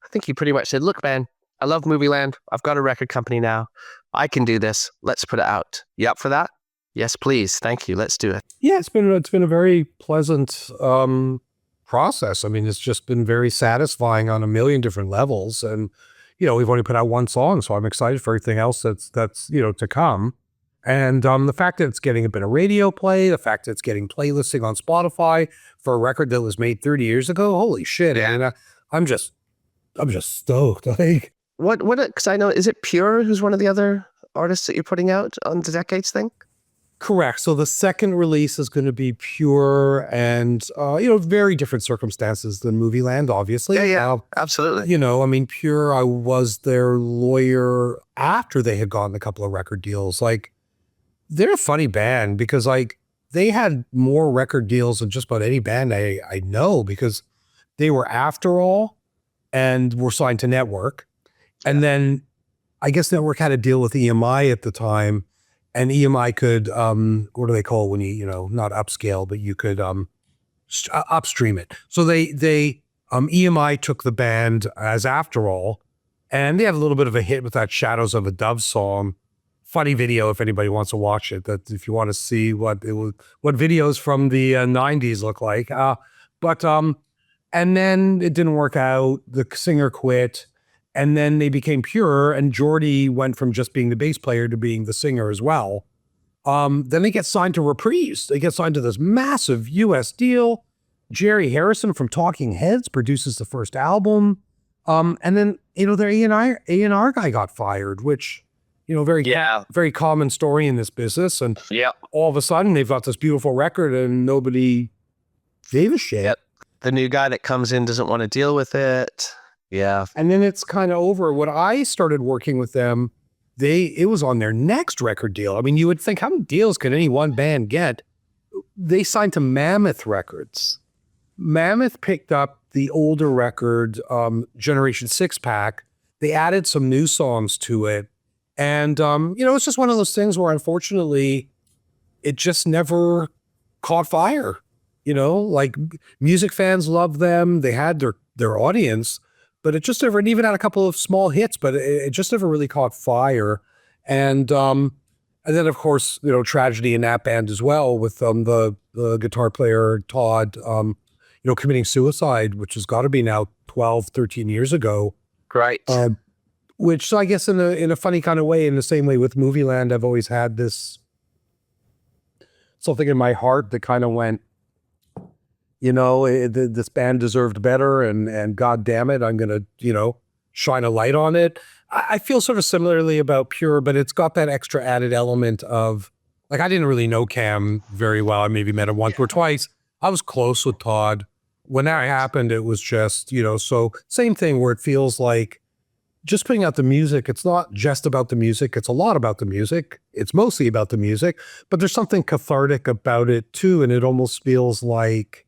I think you pretty much said, look, man, I love Movieland. I've got a record company now. I can do this. Let's put it out. You up for that? Yes, please. Thank you. Let's do it. Yeah, it's been a very pleasant process. I mean, it's just been very satisfying on a million different levels. And, we've only put out one song, so I'm excited for everything else that's to come. And the fact that it's getting a bit of radio play, the fact that it's getting playlisting on Spotify for a record that was made 30 years ago, holy shit! And I'm just stoked. Like, what? Because I know, is it Pure who's one of the other artists that you're putting out on the Decades thing? Correct. So the second release is going to be Pure, and very different circumstances than Movieland, obviously. Yeah, absolutely. I mean, Pure, I was their lawyer after they had gotten a couple of record deals. Like, they're a funny band because they had more record deals than just about any band I know, because they were After All and were signed to Network. And then I guess Network had a deal with EMI at the time, and EMI could, what do they call it when you, not upscale, but you could upstream it. So EMI took the band as After All, and they had a little bit of a hit with that Shadows of a Dove song. Funny video if anybody wants to watch it, that if you want to see what videos from the 90s look like. And then it didn't work out. The singer quit, and then they became Pure, and Jordy went from just being the bass player to being the singer as well. Then they get signed to Reprise. They get signed to this massive US deal. Jerry Harrison from Talking Heads produces the first album. And then, their A&R guy got fired, which, very common story in this business. And all of a sudden they've got this beautiful record and nobody gave a shit. Yep. The new guy that comes in doesn't want to deal with it. Yeah. And then it's kind of over. When I started working with them, it was on their next record deal. I mean, you would think, how many deals could any one band get? They signed to Mammoth Records. Mammoth picked up the older record, Generation 6-pack. They added some new songs to it. And, it's just one of those things where, unfortunately, it just never caught fire. Like, music fans loved them. They had their audience, but it just never, and even had a couple of small hits, but it just never really caught fire. And then, of course, tragedy in that band as well, with the guitar player, Todd, committing suicide, which has got to be now 12, 13 years ago. Right. Which, so I guess in a funny kind of way, in the same way with Movieland, I've always had this something in my heart that kind of went, this band deserved better, and God damn it, I'm going to, shine a light on it. I feel sort of similarly about Pure, but it's got that extra added element of, like, I didn't really know Cam very well. I maybe met him once or twice. I was close with Todd. When that happened, it was just, so same thing where it feels like just putting out the music, it's not just about the music. It's a lot about the music. It's mostly about the music, but there's something cathartic about it too. And it almost feels like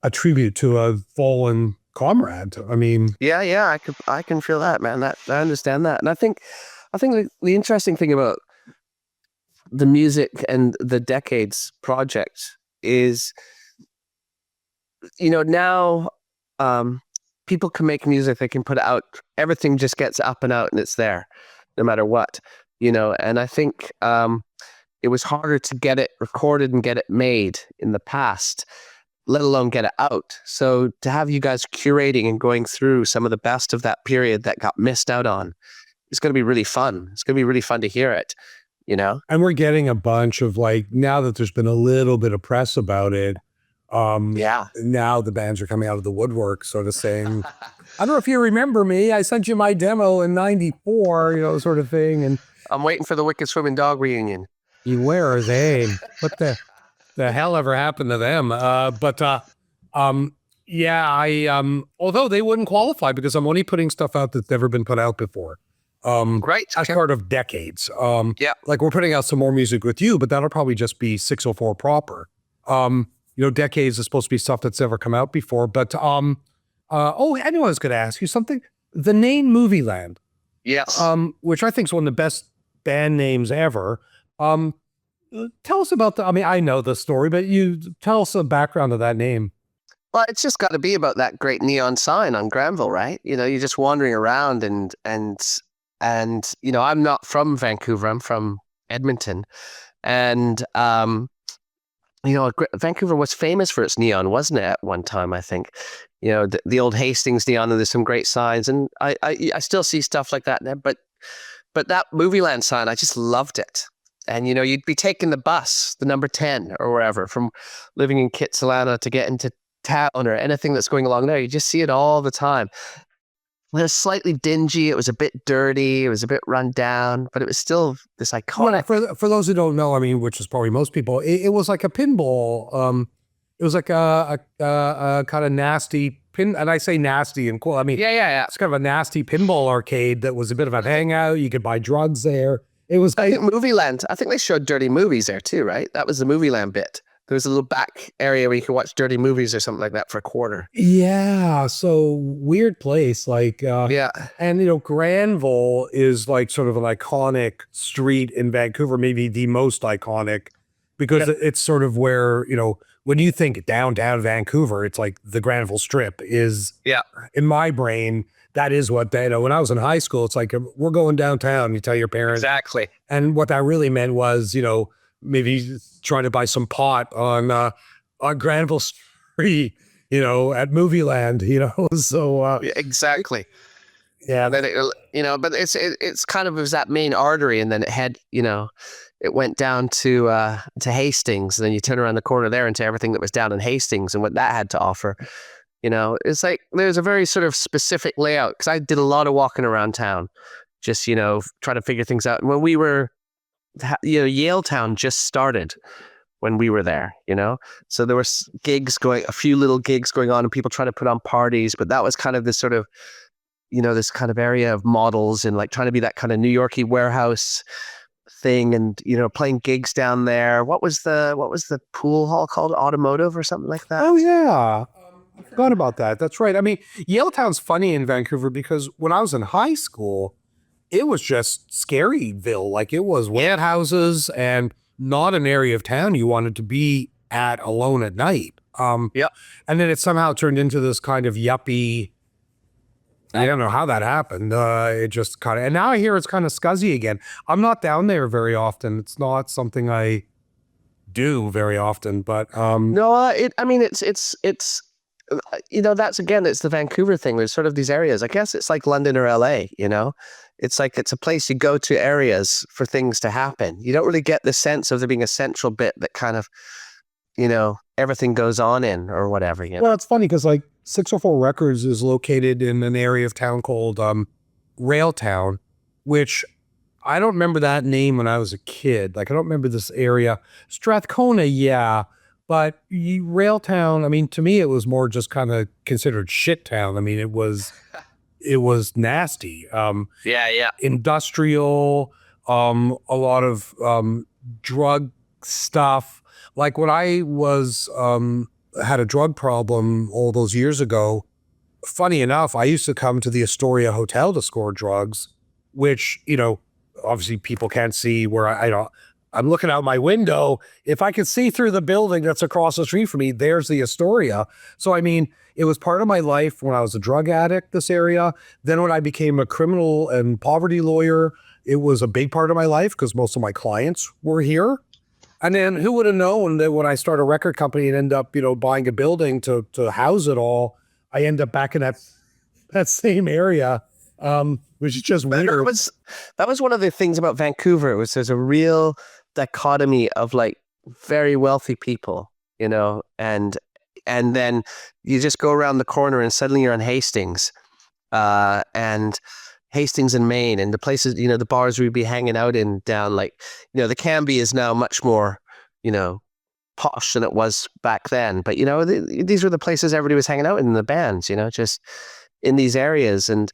a tribute to a fallen comrade. I mean, yeah, I can feel that, man. I understand that. And I think the interesting thing about the music and the Decades project is, now, people can make music, they can put it out, everything just gets up and out and it's there no matter what, and I think it was harder to get it recorded and get it made in the past, let alone get it out. So to have you guys curating and going through some of the best of that period that got missed out on, it's going to be really fun. It's going to be really fun to hear it, And we're getting a bunch of, like, now that there's been a little bit of press about it, Yeah. Now the bands are coming out of the woodwork, sort of saying, I don't know if you remember me. I sent you my demo in '94, sort of thing. And I'm waiting for the Wicked Swimming Dog reunion. where are they? What the hell ever happened to them? Yeah, although they wouldn't qualify because I'm only putting stuff out that's never been put out before. Right. As part of decades. Yeah. Like we're putting out some more music with you, but that'll probably just be 604 proper. Decades is supposed to be stuff that's never come out before. But I knew I was going to ask you something. The name Movieland, Yes. which I think is one of the best band names ever. Tell us about I know the story, but you tell us the background of that name. Well, it's just got to be about that great neon sign on Granville, right? You're just wandering around and I'm not from Vancouver. I'm from Edmonton. And, Vancouver was famous for its neon, wasn't it, at one time, I think? The old Hastings neon, and there's some great signs. And I still see stuff like that now. But that Movieland sign, I just loved it. And, you'd be taking the bus, the number 10 or wherever, from living in Kitsilano to get into town or anything that's going along there. You just see it all the time. It was slightly dingy. It was a bit dirty. It was a bit run down, but it was still this iconic. Well, for those who don't know, which is probably most people, it was like a pinball. It was like a kind of nasty pin, and I say nasty and cool. Yeah. It's kind of a nasty pinball arcade that was a bit of a hangout. You could buy drugs there. It was. I think Movieland. I think they showed dirty movies there too, right? That was the Movieland bit. There was a little back area where you could watch dirty movies or something like that for a quarter. Yeah, so weird place. Yeah. And Granville is like sort of an iconic street in Vancouver, maybe the most iconic, because it's sort of where, when you think downtown Vancouver, it's like the Granville Strip is, in my brain, that is what when I was in high school, it's like, we're going downtown, you tell your parents. Exactly. And what that really meant was, maybe trying to buy some pot on Granville Street, at Movieland, so exactly. Yeah. Then but it's kind of was that main artery, and then it had it went down to Hastings, and then you turn around the corner there into everything that was down in Hastings and what that had to offer. It's like there's a very sort of specific layout, because I did a lot of walking around town, just trying to figure things out. And when we were Yaletown just started when we were there, so there were a few little gigs going on, and people trying to put on parties, but that was kind of this sort of this kind of area of models and like trying to be that kind of New Yorkie warehouse thing, and playing gigs down there. What was the pool hall called? Automotive or something like that? Oh yeah, I forgot about that. That's right. Yaletown's funny in Vancouver because when I was in high school, it was just Scaryville. Like it was warehouses and not an area of town you wanted to be at alone at night. And then it somehow turned into this kind of yuppie. I don't know how that happened. It just kind of, and now I hear it's kind of scuzzy again. I'm not down there very often. It's not something I do very often, but no, it's that's again, it's the Vancouver thing. There's sort of these areas. I guess it's like London or LA. It's like it's a place you go to areas for things to happen. You don't really get the sense of there being a central bit that kind of, everything goes on in or whatever. Well, it's funny because like 604 Records is located in an area of town called Railtown, which I don't remember that name when I was a kid. Like I don't remember this area. Strathcona, yeah. But Railtown, to me, it was more just kind of considered shit town. It was nasty. Industrial, a lot of drug stuff. Like when I had a drug problem all those years ago, funny enough, I used to come to the Astoria Hotel to score drugs, which, obviously people can't see where I'm looking out my window. If I could see through the building that's across the street from me, there's the Astoria. So, it was part of my life when I was a drug addict, this area. Then when I became a criminal and poverty lawyer, it was a big part of my life because most of my clients were here. And then who would have known that when I start a record company and end up, buying a building to house it all, I end up back in that same area, which is just weird. That was one of the things about Vancouver. There's a real dichotomy of like very wealthy people, and And then you just go around the corner and suddenly you're on Hastings, and Hastings in Maine, and the places, the bars we'd be hanging out in down like, the Canby is now much more, posh than it was back then. But, these were the places everybody was hanging out in the bands, just in these areas. And,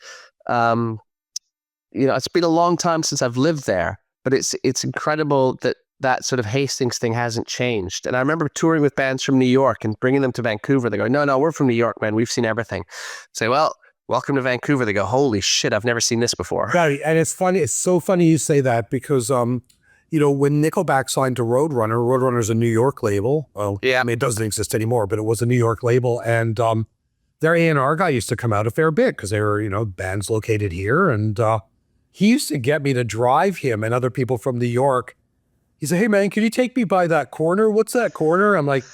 it's been a long time since I've lived there, but it's incredible that sort of Hastings thing hasn't changed. And I remember touring with bands from New York and bringing them to Vancouver. They go, no, we're from New York, man. We've seen everything. Say, well, welcome to Vancouver. They go, holy shit, I've never seen this before. Right. And it's funny. It's so funny you say that because, when Nickelback signed to Roadrunner's a New York label. Well, yeah. I mean, it doesn't exist anymore, but it was a New York label. And their A&R guy used to come out a fair bit because they were, bands located here. And he used to get me to drive him and other people from New York. He said, hey, man, can you take me by that corner? What's that corner? I'm like,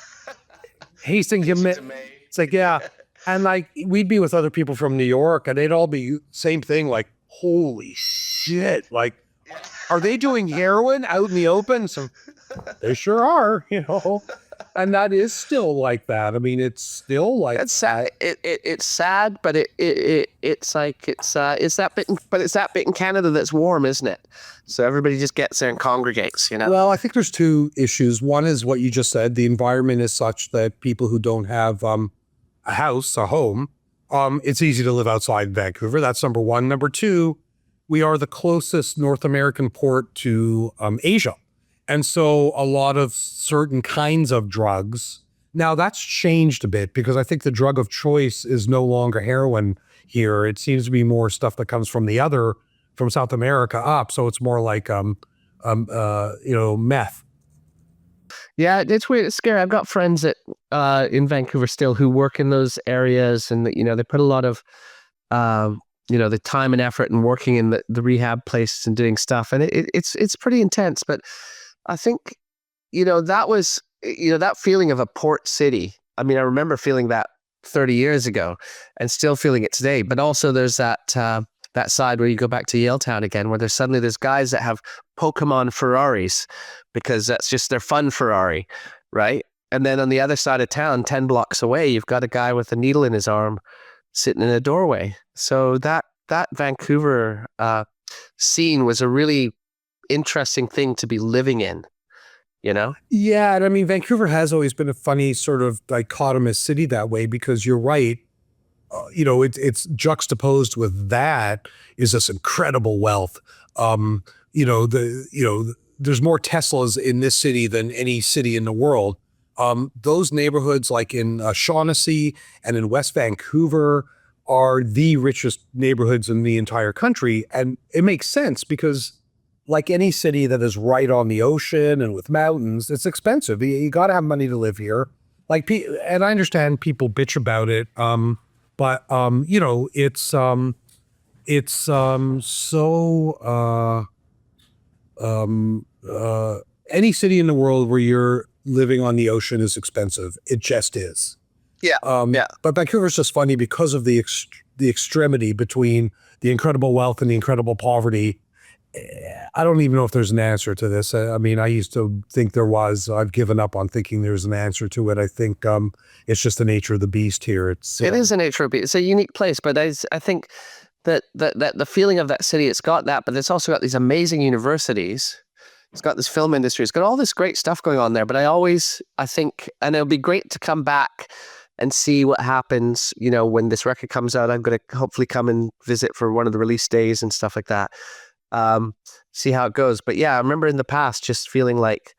Hastings. It's like, yeah. And like, we'd be with other people from New York and they'd all be same thing. Like, holy shit. Like, are they doing heroin out in the open? So they sure are, and that is still like that. I mean, it's still like it's sad. It's sad, but it's that bit in Canada that's warm, isn't it? So everybody just gets there and congregates, Well, I think there's two issues. One is what you just said. The environment is such that people who don't have a home, it's easy to live outside Vancouver. That's number one. Number two, we are the closest North American port to Asia. And so a lot of certain kinds of drugs, now that's changed a bit because I think the drug of choice is no longer heroin here. It seems to be more stuff that comes from from South America up. So it's more like, meth. Yeah, it's weird. It's scary. I've got friends in Vancouver still who work in those areas, and they put a lot of the time and effort and working in the rehab places and doing stuff, and it's pretty intense. But I think that was that feeling of a port city. I mean, I remember feeling that 30 years ago, and still feeling it today. But also, there's that side where you go back to Yaletown again, where there's guys that have Pokemon Ferraris because that's just their fun Ferrari, right? And then on the other side of town, 10 blocks away, you've got a guy with a needle in his arm sitting in a doorway. So that Vancouver scene was a really interesting thing to be living in, Yeah, and I mean, Vancouver has always been a funny sort of dichotomous city that way because you're right. It's juxtaposed with that is this incredible wealth. There's more Teslas in this city than any city in the world. Those neighborhoods like in Shaughnessy and in West Vancouver are the richest neighborhoods in the entire country. And it makes sense because like any city that is right on the ocean and with mountains, it's expensive. You got to have money to live here. And I understand people bitch about it. But any city in the world where you're living on the ocean is expensive. It just is. Yeah. Yeah. But Vancouver's just funny because of the extremity between the incredible wealth and the incredible poverty. I don't even know if there's an answer to this. I mean, I used to think there was. I've given up on thinking there's an answer to it. I think it's just the nature of the beast here. It is the nature of the beast. It's a unique place, but I think that the feeling of that city, it's got that, but it's also got these amazing universities. It's got this film industry. It's got all this great stuff going on there. But I think, and it'll be great to come back and see what happens, when this record comes out. I'm going to hopefully come and visit for one of the release days and stuff like that. See how it goes. But yeah, I remember in the past just feeling like,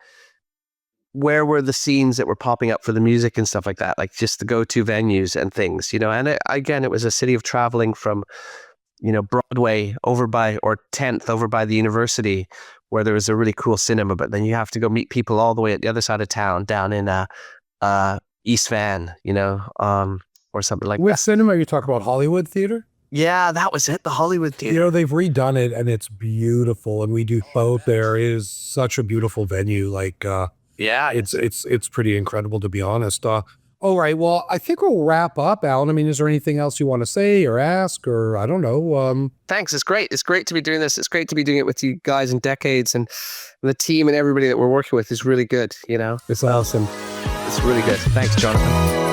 where were the scenes that were popping up for the music and stuff like that? Like just the go-to venues and things, and again, it was a city of traveling from, Broadway over by, or 10th over by the university where there was a really cool cinema, but then you have to go meet people all the way at the other side of town down in, East Van, or something like that. With cinema, you talk about Hollywood Theater? Yeah, that was it. The Hollywood Theater. They've redone it and it's beautiful. And we do both there. It is such a beautiful venue. Yeah, it's pretty incredible, to be honest. All right. Well, I think we'll wrap up, Alan. I mean, is there anything else you want to say or ask, or I don't know? Thanks. It's great. It's great to be doing this. It's great to be doing it with you guys in Decades, and the team and everybody that we're working with is really good. It's awesome. It's really good. Thanks, Jonathan.